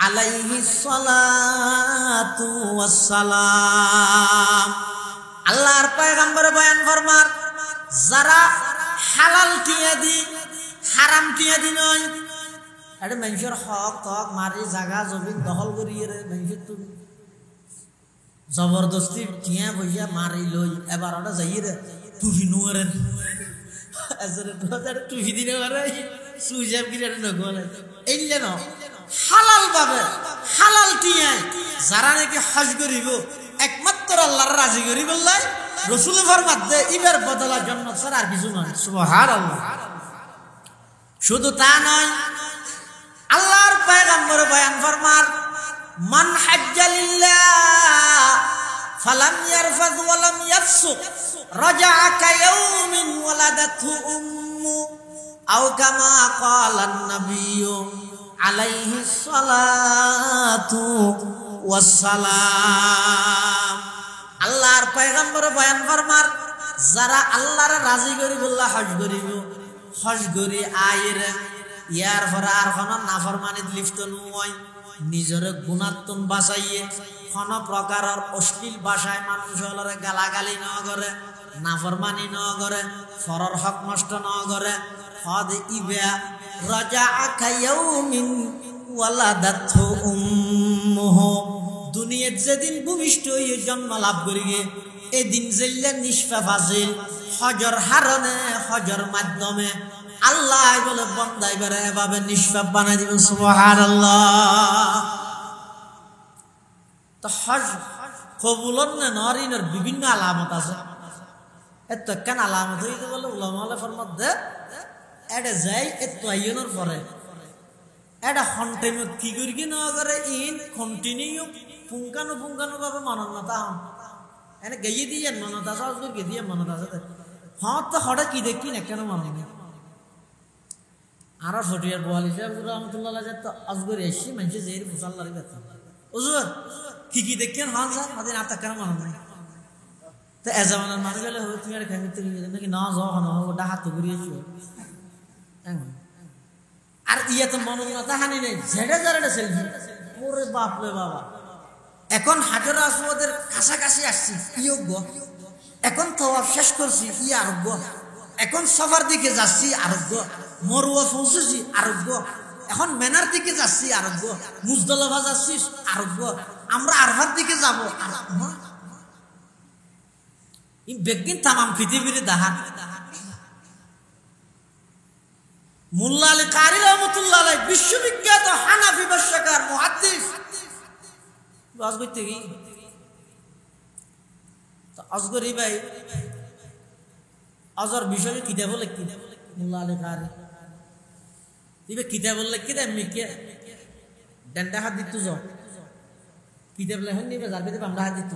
আলাইহি সালাতু ওয়াসসালাম আল্লাহর পয়গম্বর বয়ান ফরমার যারা হালাল টিয়া দি হারাম টিয়া দি নয় এটা মানুষের হক তক মারি জায়গা জমিন দখল করিয়ে রে মানুষের তো জবরদস্তি টিয়া বইয়া মারি লই এবার ওটা যাই রে টুফি নুয়ারেন টুফি দিনে পারে সুইজাব গিরে নগলে এইলে ন হালাল ভাবে হালাল টিয়ায় যারা নাকি হজ করিব একমাত্র আল্লাহর রাজি করি বললাই রসুল ফরমাতে ইবার বদলা জান্নাত ছাড়া আর কিছু নয় সুবহানাল্লাহ শুধু তা নয় আল্লাহর পয়গম্বর বয়ান ফরমার মান হাজ্জা লিল্লাহ ফালাম ইয়ারফায ওয়া লাম ইয়াফসুক রাজা'a কায়াউমিন ওয়ালাদাতহু উম্মু আও কামা ক্বালান নাবিয়্যু আলাইহি সালাতু ওয়াসসালাম আল্লাহর পয়গম্বর বয়ান ফরমার যারা আল্লাহর রাজি করি বললা হজ করি আয়ের ইয়ার পর আর কোন নাফরমানিত লিপ্ত নয় নিজের গুণাত্মন বাঁচাইয়ে কোন প্রকারের অশ্লীল ভাষায় মানুষ হলরে গালাগালি ন করে নাফরমানি ন করে ফরর হক নষ্ট ন করে হদ ইবা রাজা'a কায়াউমিন ওয়ালাদাতহু উম্মুহু দুনিয়াত যেদিন ভূমিষ্ঠ হয়ে জন্ম লাভ করিগে এদিন জেল্লা নিষ্পাপ আছিল হজর হারনে হজর মাধ্যমে আল্লাহ বলে বন্দাই বেড়ে এভাবে নিষ্পাপ বানাই দিবেন সুবহানাল্লাহ তো হজ কবুলন নরিনের বিভিন্ন আলামত আছে এত কেন আলামত হইতে বলে উলামা হলে ফরমাত দে এটা যাই এত আইনের পরে এটা কন্টিনিউ কি করি কি না করে ইন কন্টিনিউ পুঙ্খানু ভাবে মানবতা হন এনে গিয়ে দিয়ে মানবতা সহজ করে দিয়ে মানবতা আছে হ্যাঁ তো হঠাৎ কি দেখি না কেন মানি আর ফটিয়ার বহাল হিসাব রহমতুল্লাহ তো আজগর এসি মানুষ যে মুসাল্লার বেতন ওজুর কি দেখেন হন স্যার আমাদের আত্মা কেন মানো নাই তো এজামানের মারা গেলে তুমি আর খাই নাকি না যাও হন ওটা হাত ঘুরিয়েছি আর ইয়ে তো মনোনতা হানি নেই ঝেড়ে ঝেড়ে সেলফি ওরে বাপরে বাবা এখন হাজার আসওয়াদের কাছাকাছি আসছি ইয়োগ্য এখন তওয়াফ শেষ করছি ই আরোগ্য এখন সফার দিকে যাচ্ছি আরোগ্য মরুয়া পৌঁছেছি আরোগ্য এখন মেনার দিকে যাচ্ছি আরোগ্য মুজদলিফা যাচ্ছি আরোগ্য আমরা আরফার দিকে যাব বেগিন তামাম পৃথিবীর দাহান মোল্লা আলী কারি রহমতুল্লাহ আলাইহি বিশ্ববিখ্যাত হানাফি ভাষ্যকার মুহাদ্দিস বাস করতে কি তো আজগরি ভাই আজর বিষয়ে কিতাব লিখি মোল্লা আলী কারি দিবে কিতাব লিখি দে মিকে ডন্ডা হাত দিত যাও কিতাব লেখেন নিবে যার ভিতরে আমরা হাত দিত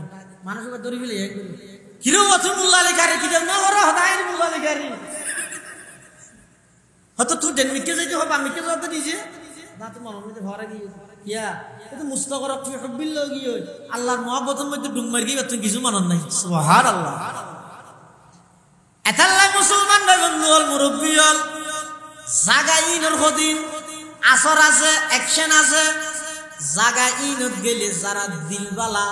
মানুষকে দড়ি ফেলে কিরো আছে মোল্লা আলী কারি কিতাব না ওরা হদায় মোল্লা আলী কারি হয়তো তুই ডেনমিকে যাইতে হবে আমি কে যাতে নিজে না তো মনের মধ্যে ভরে গিয়ে কিয়া তো মুস্তাগর ফি হুবিল্লাহ গিয়ে আল্লাহর মহব্বতের মধ্যে ডুব মার গিয়ে তুমি কিছু মনন নাই সুবহানাল্লাহ। এতাল্লাহ মুসলমান ভাই বন্ধু হল মুরব্বী হল জাগা ইনর হদিন আসর আছে অ্যাকশন আছে জাগা ইনত গেলে যারা দিলবালা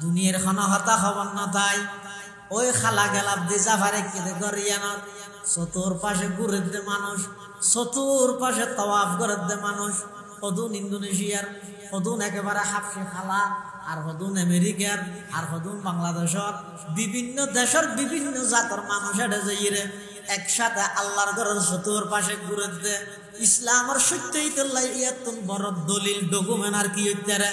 দুনিয়ার খানা হতা খবর না তাই ওই খালা গেলাপ দি জাফারে কেটে গরিয়ানত চতুর পাশে ঘুরে দে মানুষ চতুর পাশে তওয়াফ করে দে মানুষ হদুন ইন্দোনেশিয়ার হদুন একেবারে হাফসে খালা আর হদুন আমেরিকার আর হদুন বাংলাদেশের বিভিন্ন দেশের বিভিন্ন জাতের মানুষ এটা যাইরে একসাথে আল্লাহর ঘরের চতুর পাশে ঘুরে দে ইসলামের সত্যইতুল্লাহ ইয়াতুন বড় দলিল ডকুমেন্ট আর কি হইতারে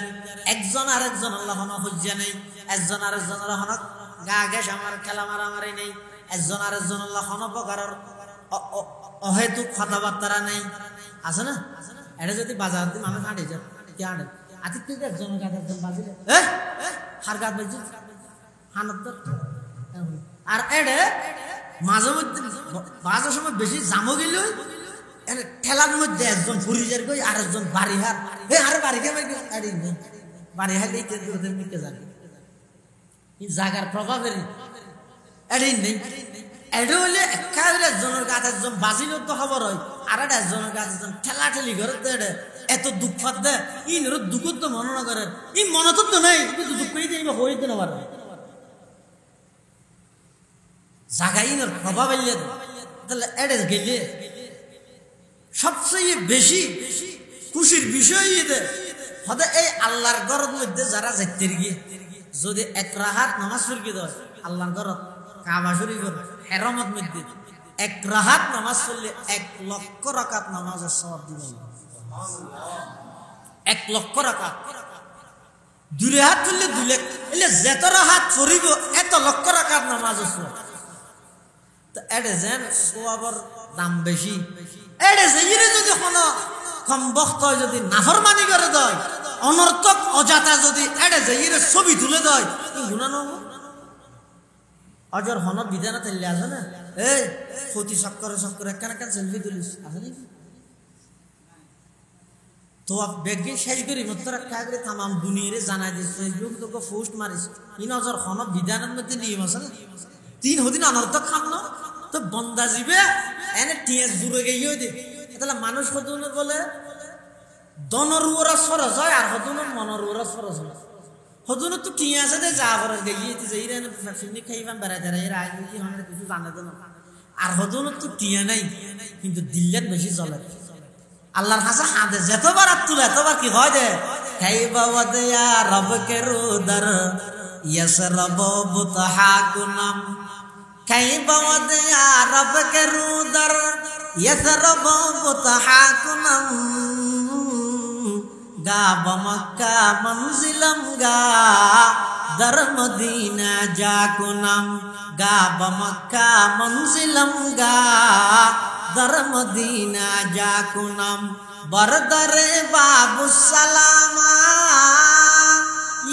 একজন আর একজন আল্লাহ কোনো হজ্জা নেই একজন আর একজনের হনক গা গেস আমার খেলা মারামারি নেই একজন আর একজন আল্লাহ কোনো প্রকারের অহেতুক কথাবার্তা নেই আছে না এটা যদি বাজার দিন মানুষ হাঁটে যান কে হাঁটে আতিক তুই একজন গাছ একজন বাজিলে হার গাছ বাজি হানত আর এডে মাঝে মধ্যে বাজার সময় বেশি জামো গেল ঠেলার মধ্যে একজন ফুরিজের কই আর একজন বাড়ি হার আরে বাড়ি খেয়ে বাড়ি হার মিটে যাবে জাগার প্রভাবের এটাই নেই এটা হলে একেবারে একজনের গাছ একজন বাজিল তো খবর হয় আর একটা একজনের গাছ একজন ঠেলা ঠেলি করে এত দুঃখ দে ইনর দুঃখ তো মনে না করে ই মনে তো নেই কিন্তু দুঃখ হইতে না পারে জাগা ইনর প্রভাব এলে তাহলে এড়ে গেলে সবচেয়ে বেশি খুশির বিষয় হতে এই আল্লাহর ঘরের মধ্যে যারা যাইতে গিয়ে যদি এক রাহাত নামাজ পড়ি দেয় আল্লাহর ঘর কাবা শরীফের হেরমত মধ্যে এক রাহাত নামাজ পড়লে 1,00,000 রাকাত নামাজের সওয়াব দিবে 1,00,000 রাকাত দুই হাত তুললে 2 লাখ এলে যত রাহাত পড়িব এত লক্ষ রাকাত নামাজ আছে তো এডে যেন সওয়াবের দাম বেশি এডে যেইরে যদি কোনো কম বক্ত যদি নাফরমানি করে দেয় অনর্থক অজাতা যদি এডে যেইরে ছবি তুলে দেয় গুনাহ নব অজর হন বিধান তেলে আছে না এই প্রতি চক্করে একখান সেলফি তুলিস আছে নাকি তো বেগে শেষ করি মাত্র কাগরে तमाम দুনিয়ারে জানাই দিস ফেসবুক তোকে পোস্ট মারিস ইন অজর হন বিধানের মধ্যে নিয়ম আছে না 3 হদিন অনর্থক খাম না তো বন্দা জিবে এনে টিএস জুড়ে গিয়ে দে তাহলে মানুষ হদুন বলে দনর ওরা সরজ হয় আর হদুন মনর ওরা সরজ হয় হদুন তো টিয়া আছে দে যা করে গিয়ে যে ইরানে ফ্যাশনি খাইবান বেড়ায় যারা এর আগে কি হনে কিছু জানে তো না আর হদুন তো টিয়া নাই কিন্তু দিল্লাত বেশি চলে আল্লাহর কাছে হাতে যতবার তুলে এতবার কি হয় দে খাইবা ওয়াদিয়া রবকে রুদার ইয়াসরাবু বুতহাকুনাম খাইবা ওয়াদিয়া রবকে রুদার ইয়াসরাবু বুতহাকুনাম গাবা মক্কা মনজিলম গা দর মদিনা যাকুনাম গাবা মক্কা মনজিলম গা দর মদিনা যাকুনাম বরদরে বাবু সালামা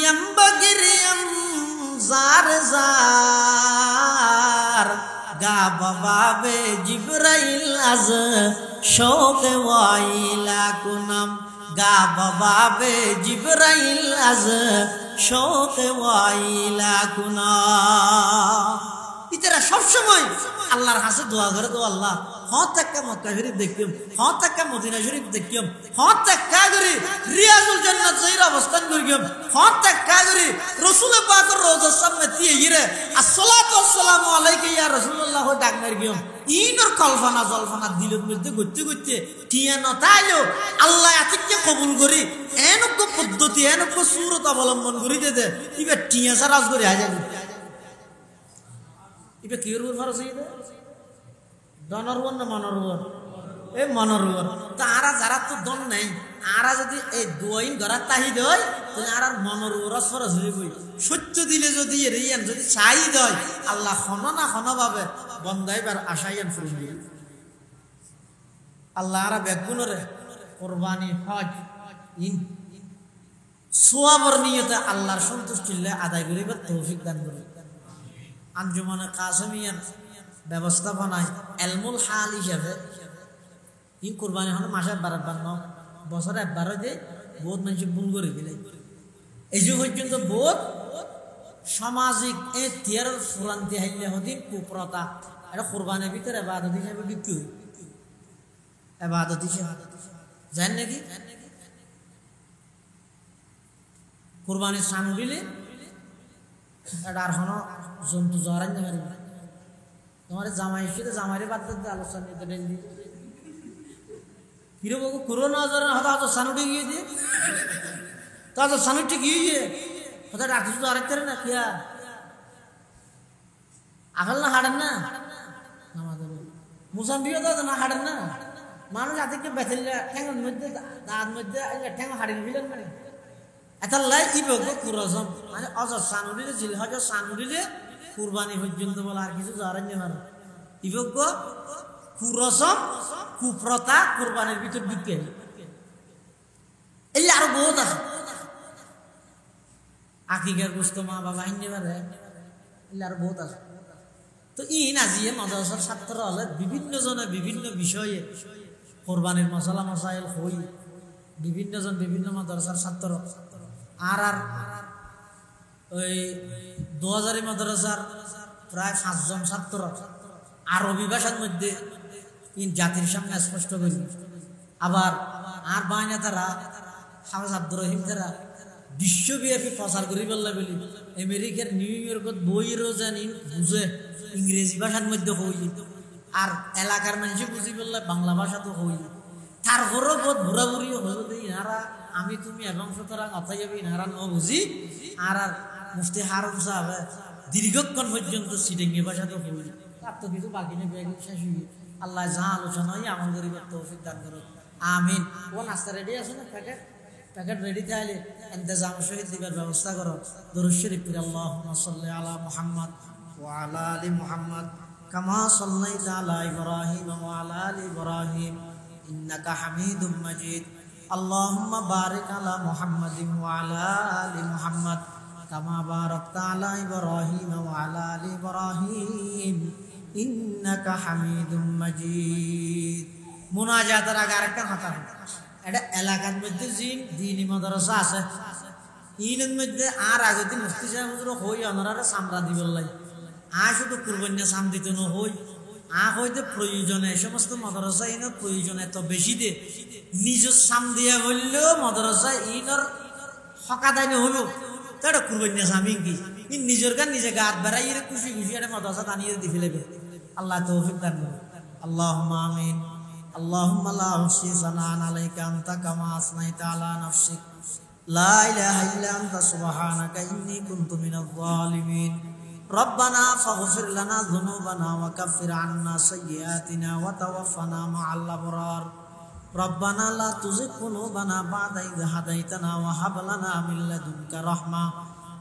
यम्बगिरियम जार जार गाबा बाबे जिब्राइल अज शौक वाइला कुनम गाबा बाबे जिब्राइल अज शौक वाइला कुनम इतरा सब समय আল্লাহর কাছে দোয়া করে তো আল্লাহ হত একটা মক্কা শরীফ দেখিম হত একটা মদিনা শরীফ দেখিম হত একটা করে রিয়াজুল জান্নাত যাইর অবস্থান করিম হত একটা করে রাসূল পাকের রওজার সামনে দিয়ে গিরে আসসালাতু ওয়াসসালামু আলাইকা ইয়া রাসূলুল্লাহ ডাক মারিম ইনর কল্পনা জল্পনা দিলের মধ্যে গতি গতি টিয়া নতাইলো আল্লাহ আতিকে কবুল করি এনক পদ্ধতি এনক সূরত অবলম্বন করি দে ইবে টিয়া সারাজ করে আ যাবে ইবে কি রূপ ফারস হইবে দনরওয়ান না মনরওয়ান এ মনরওয়ান তারা যারা তো দন নাই আরা যদি এই দুইন গরা তাহি দেয় তাহলে আর মনরওয়ার ফরজ হইবই সত্য দিলে যদি রিয়ান যদি চাই দেয় আল্লাহ ক্ষমা না ক্ষমা পাবে বন্দাইবার আশায়ান ফুরুন দিবে আল্লাহ আরা বেগুনরে কুরবানি হজ ইন সওয়াবের নিয়তে আল্লাহর সন্তুষ্টিলে আদায় করিবার তৌফিক দান করুন আঞ্জুমানে কাসেমিয়ার ব্যবস্থাপনায় এলমুল হাল হিসাবে এই কুরবানি হলো মাসের বারবার বছরে একবার যে বহুত মানুষ ভুল করে ফেলে এই যে পর্যন্ত বহুত সামাজিক এই তিয়ার ফুরান্তি হাইলে হদিন কুপ্রতা এটা কোরবানের ভিতরে এবাদত হিসাবে বিক্রি হয় এবাদত হিসাবে জানেন নাকি কোরবানির সামনে দিলে এটা আর হন জন্তু জহরান পারি তোমার জামাই এসে জামাইরে বাদ দিতে আলোচনা নিতে ডেলি কিরো বাবু করোনা হয়তো সানুটি গিয়ে দিয়ে তো সানুটি গিয়ে হয়তো ডাক্তার শুধু আরেকটা না কিয়া আগাল না হাড়েন না মুসাম্বিও তো না হাড়েন না মানুষ আদিকে বেঁচে ঠ্যাঙের মধ্যে দাঁত মধ্যে ঠ্যাং হাড়িয়ে ফেলেন মানে এটা লাই কি বলবো কুরসম মানে অজর সানুরিলে জিল হজর সানুরিলে কুরবানি পর্যন্ত বলে আর কিছু জারেন না ইবজ্ঞ কুরসম কুপ্রতা কুরবানির ভিতর ঢুকে এই আরো বহুত আছে আকিকার গোস্ত মা বাবা হিন্দি পারে এই আরো বহুত আছে তো আজিয়ে মাদ্রাসার ছাত্র হলে বিভিন্ন জনে বিভিন্ন বিষয়ে কোরবানির মশলা মশাইল হই বিভিন্ন জন বিভিন্ন মাদ্রাসার ছাত্র আর ওই 2000 মাদ্রাসার প্রায় 5 জন ছাত্র আরবি ভাষার মধ্যে জাতির সামনে স্পষ্ট করি আবার আর বাইনা তারা হাফেজ আব্দুর রহিম তারা বিশ্বব্যাপী প্রচার করি বললে বলি আমেরিকার নিউ ইয়র্কত বইয়েরও জানি বুঝে ইংরেজি ভাষার মধ্যে হই আর এলাকার মানুষ বুঝি বললে বাংলা ভাষা তো হই তারপরও বহুত ঘোরাঘুরিও হলো ইনারা আমি তুমি এবং সুতরাং অথাই যাবে ইনারা ন বুঝি আর মুফতি হারুন সাহেব দীর্ঘক্ষণ পর্যন্ত সিডিংয়ে ভাষা তো হই তার তো কিছু বাকি নেই শেষ হয়ে আল্লাহ যা আলোচনা হয় আমল করিবার তৌফিক দান করো আমিন ও নাস্তা রেডি আছে না প্যাকেট রেডি তাহলে ইন্তজাম সহিত দিবার ব্যবস্থা করো দরুদ শরীফ পড়ে আল্লাহুম্মা সাল্লি আলা মুহাম্মদ ওয়া আলা আলি মুহাম্মদ কামা সাল্লাইতা আলা ইব্রাহিম ওয়া আলা আলি ইব্রাহিম ইন্নাকা হামিদুম মাজিদ আল্লাহুম্মা বারিক আলা মুহাম্মাদিন ওয়া আলা আলি মুহাম্মদ কামা বারাকতা আলা ইব্রাহিম ওয়া আলা আলি ইব্রাহিম ইন্নাকা হামিদুম মাজিদ মুনাজাতের আগে আরেকটা কথা এটা এলাকার মধ্যে জিন দ্বীনি মাদ্রাসা আছে ইনের মধ্যে আর আগে দিন মুফতি সাহেব হুজুর হই ওনারা সামরা দিবল লাই শুধু কুরবানি সাম দিতে ন হই হইতে প্রয়োজনে সমস্ত মাদ্রাসা ইনের প্রয়োজন এত বেশি দে নিজ সাম দিয়া বললেও মাদ্রাসা ইনর হকাদাইনে হইব তারা কুরবানি সামি কি নিজের গান নিজে গাত বেড়াই খুশি খুশি একটা মাদ্রাসা টানিয়ে দি ফেলেবে আল্লাহ তৌফিক দান করুন আল্লাহুম্মা আমিন اللهم لا أحصي ثناء عليك أنت كما أثنيت على نفسك لا إله إلا أنت سبحانك إني كنت من الظالمين ربنا فاغفر لنا ذنوبنا وكفر عنا سيئاتنا وتوفنا مع الأبرار ربنا لا تزغ قلوبنا بعد إذ هديتنا وهب لنا من لدنك رحمة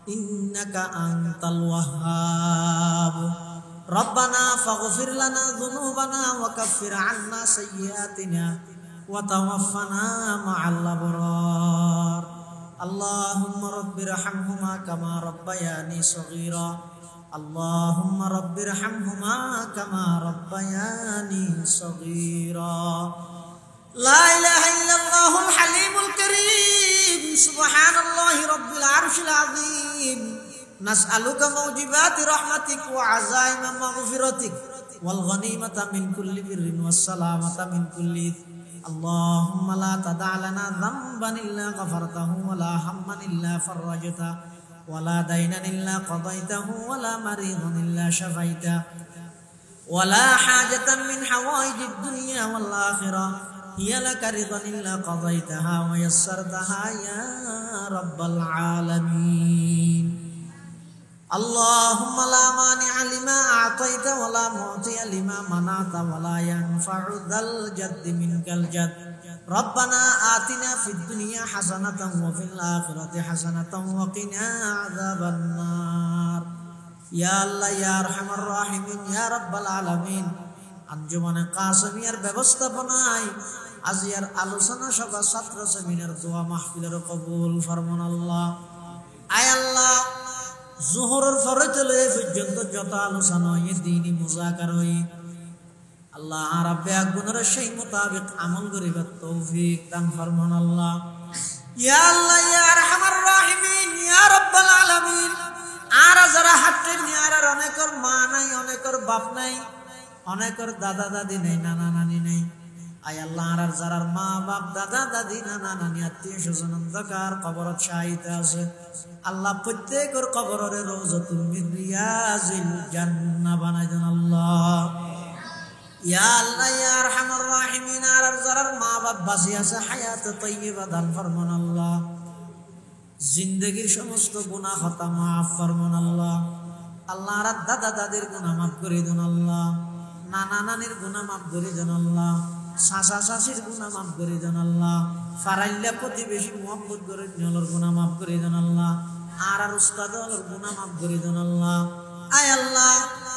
إنك أنت الوهاب ربنا فاغفر لنا ذنوبنا وكفر عنا سيئاتنا وتوفنا مع الأبرار اللهم رب ارحمهما كما ربياني صغيرا اللهم رب ارحمهما كما ربياني صغيرا لا إله إلا الله الحليم الكريم سبحان الله رب العرش العظيم نسألك موجبات رحمتك وعزائم مغفرتك والغنيمة من كل بر والسلامة من كل إثم اللهم لا تدع لنا ذنبا إلا غفرته ولا هما إلا فرجته ولا دينا إلا قضيته ولا مريضا إلا شفيته ولا حاجة من حوائج الدنيا والآخرة هي لك رضا إلا قضيتها ويسرتها يا رب العالمين اللهم لا مانع لما أعطيت ولا معطي لما منعت ولا ينفع ذا الجد منك الجد ربنا آتنا في الدنيا حسنة وفي الآخرة حسنة وقنا عذاب النار يا الله يا أرحم الراحمين يا رب العالمين আঞ্জুমানে কাসমিয়ার ব্যবস্থাপনায় আজিয়ার আলোচনা সভা ছাত্র সেমিনার দোয়া মাহফিলের কবুল ফরমান আল্লাহ আয় আল্লাহ জোহরের পরে চলে পর্যন্ত যত আলোচনা হয় দ্বীনি মুযাকারা হয় আল্লাহ রাব্বে আগুনের সেই মোতাবেক আমল করিবার তৌফিক দান ফরমান আল্লাহ। ইয়া আল্লাহ ইয়া আরহামার রাহিমিন ইয়া রাব্বাল আলামিন। আর যারা হাতের নিয়ার অনেকের মা নাই, অনেকের বাপ নাই, অনেকের দাদা দাদি নেই, নানা নানি নেই। আয় আল্লাহ আর যারা মা বাপ দাদা দাদি নানা নানি আত্মীয় স্বজন অন্ধকার কবরত শাহিদ আছে আল্লাহ প্রত্যেকের কবরের রওজাতুল মিন রিয়াজিল জান্নাহ বানাই দেন আল্লাহ। ইয়া আল্লাহ ইয়া আরহামার রাহিমিন। আর যারা মা বাপ বাঁচি আছে হায়াত তাইয়্যিবা দান ফরমান আল্লাহ। জিন্দেগির সমস্ত গুনাহ খাতা মাফ ফরমান আল্লাহ। আল্লাহ আর দাদা দাদির গুনাহ মাফ করে দেন আল্লাহ। নানা নানির গুনাহ মাফ করে দেন আল্লাহ। শাশা শাশির গুনাহ মাফ করে দেন আল্লাহ। ফারাইল্লা প্রতিবেশী মুহাব্বত করে নিয়লর গুনাহ মাফ করে দেন আল্লাহ। আর উস্তাদ হলর গুনাহ মাফ করে দেন আল্লাহ। আয় আল্লাহ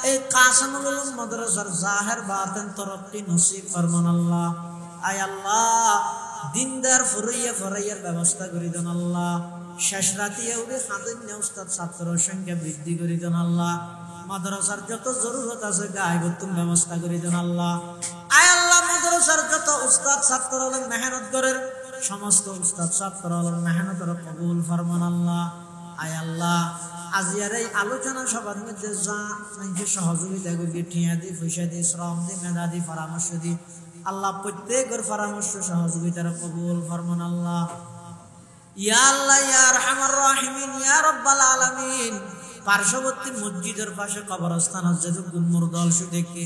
এই কাসিমুল উলুম মাদ্রাসার জাহির বাতিন তরক্কি নসিব ফরমান আল্লাহ। আয় আল্লাহ দিনদার ফরাইয়ার ব্যবস্থা করে দেন আল্লাহ। শেষ রাতিয়া উঠে খাদিম উস্তাদ ছাত্রের সংখ্যা বৃদ্ধি করে দেন আল্লাহ। মাদ্রাসার যত জরুরত আছে গায়বতুল ব্যবস্থা করে দেন আল্লাহ। আয় আল্লাহ মাদ্রাসার যত উস্তাদ ছাত্রদের মেহনত করেন সমস্ত উস্তাদ ছাত্রদের মেহনতের কবুল ফরমান আল্লাহ। আয় আল্লাহ আজিয়ার এই আলোচনা সবার মধ্যে যা সহযোগিতা করি টিয়া দি পয়সা দি শ্রম দি মেধা দি পরামর্শ দি আল্লাহ প্রত্যেকের পরামর্শ সহযোগিতার কবুল ফরমান আল্লাহ। ইয়া আল্লাহ ইয়া আরহামার রাহিমিন ইয়া রাব্বাল আলামিন। পার্শ্ববর্তী মসজিদের পাশে কবরস্থান আছে গুলমুর দল দেখে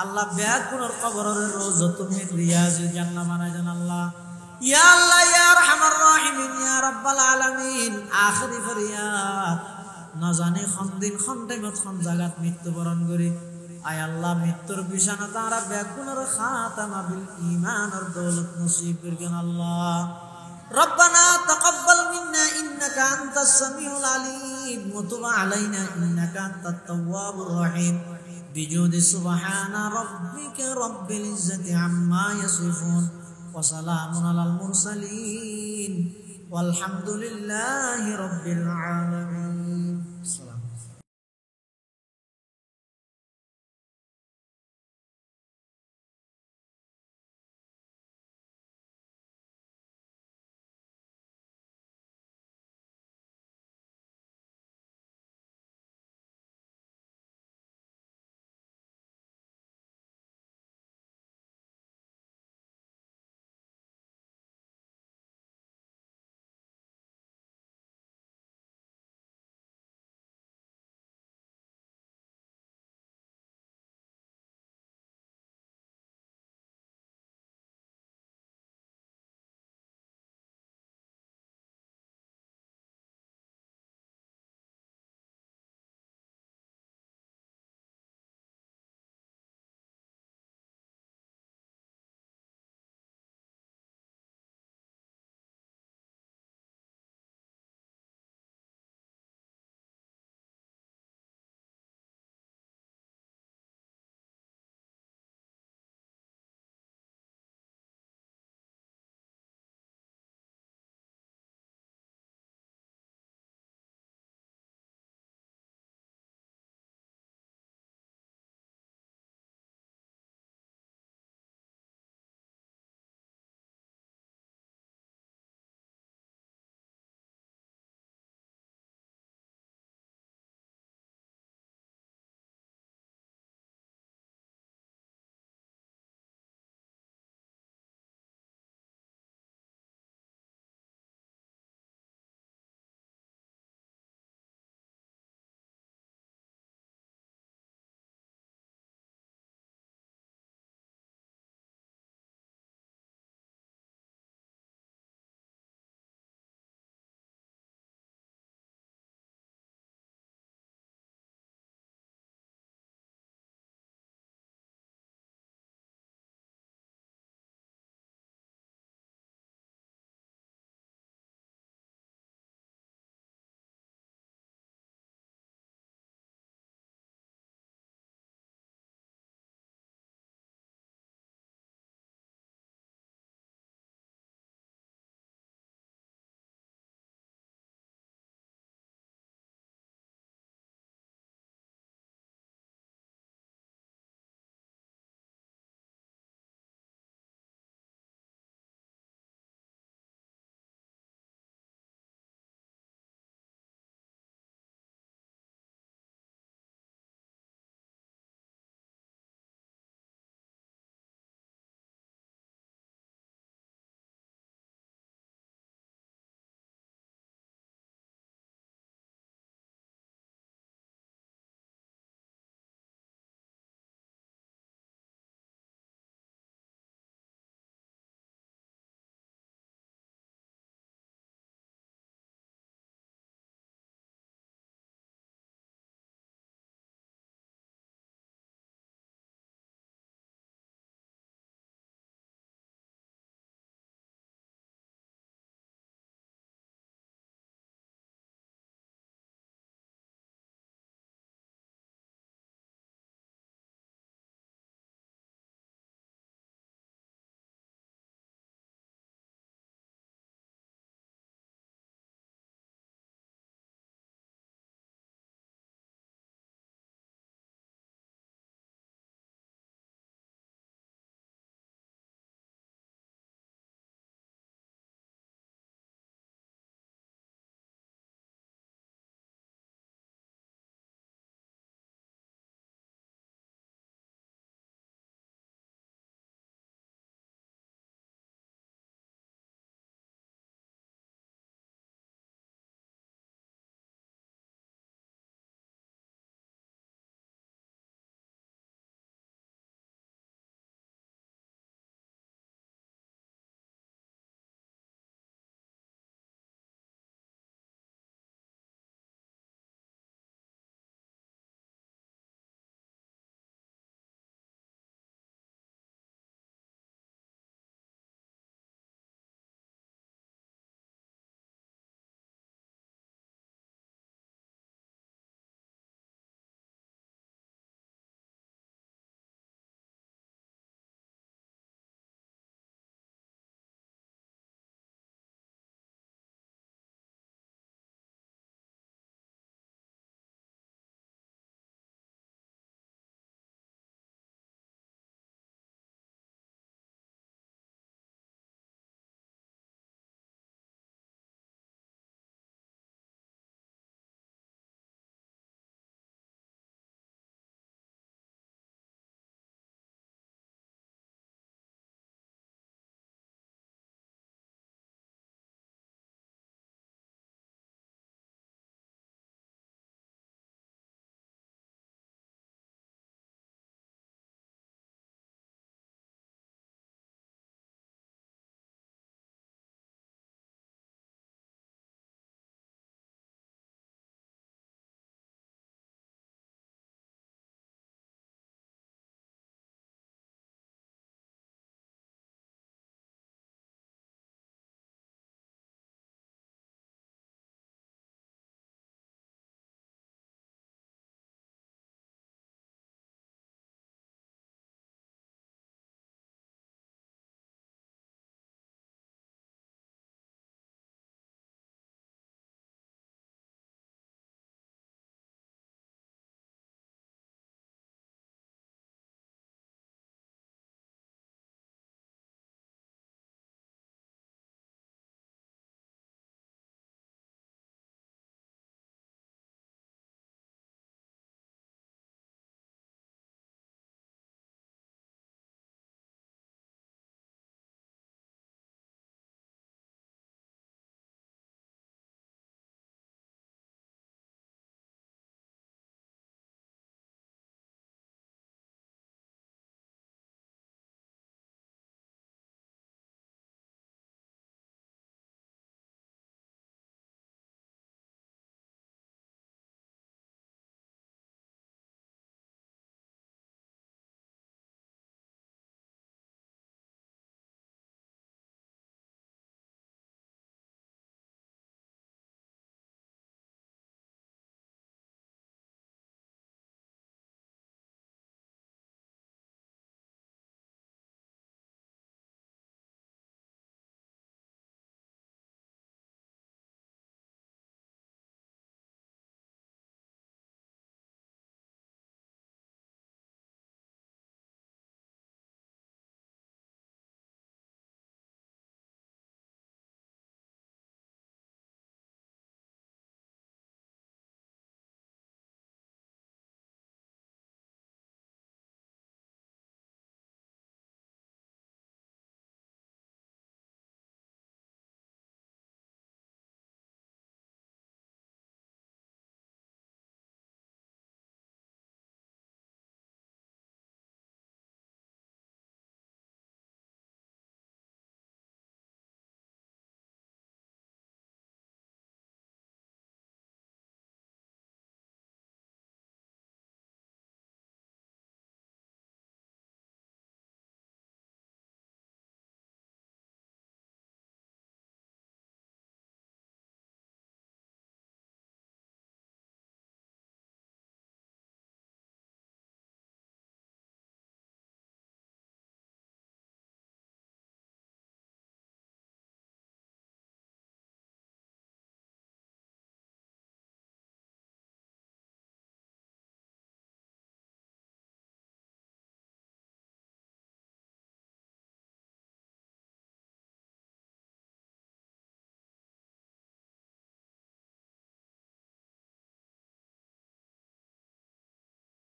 আল্লাহ ব্যাকুনের কবরের রওজাতুল মিন রিয়াজিল জান্নাহ বানাই দেন আল্লাহ। ইয়া আল্লাহ ইয়া আরহামার রাহিমিন ইয়া রাব্বাল আলামিন। আখিরি ফরিয়াদ না জানি খন্দিন খন্ডেমত খন জাগাত মৃত্যুবরণ করে আয় আল্লাহ মৃত্যুর বিছানা তারা ব্যাকুনের খাতামা বিল ঈমানের দৌলত নসিব করেন আল্লাহ। ربنا تقبل منا إنك أنت السميع العليم وتب علينا إنك أنت التواب الرحيم بجود سبحان ربك رب العزة عما يصفون وسلام على المرسلين والحمد لله رب العالمين.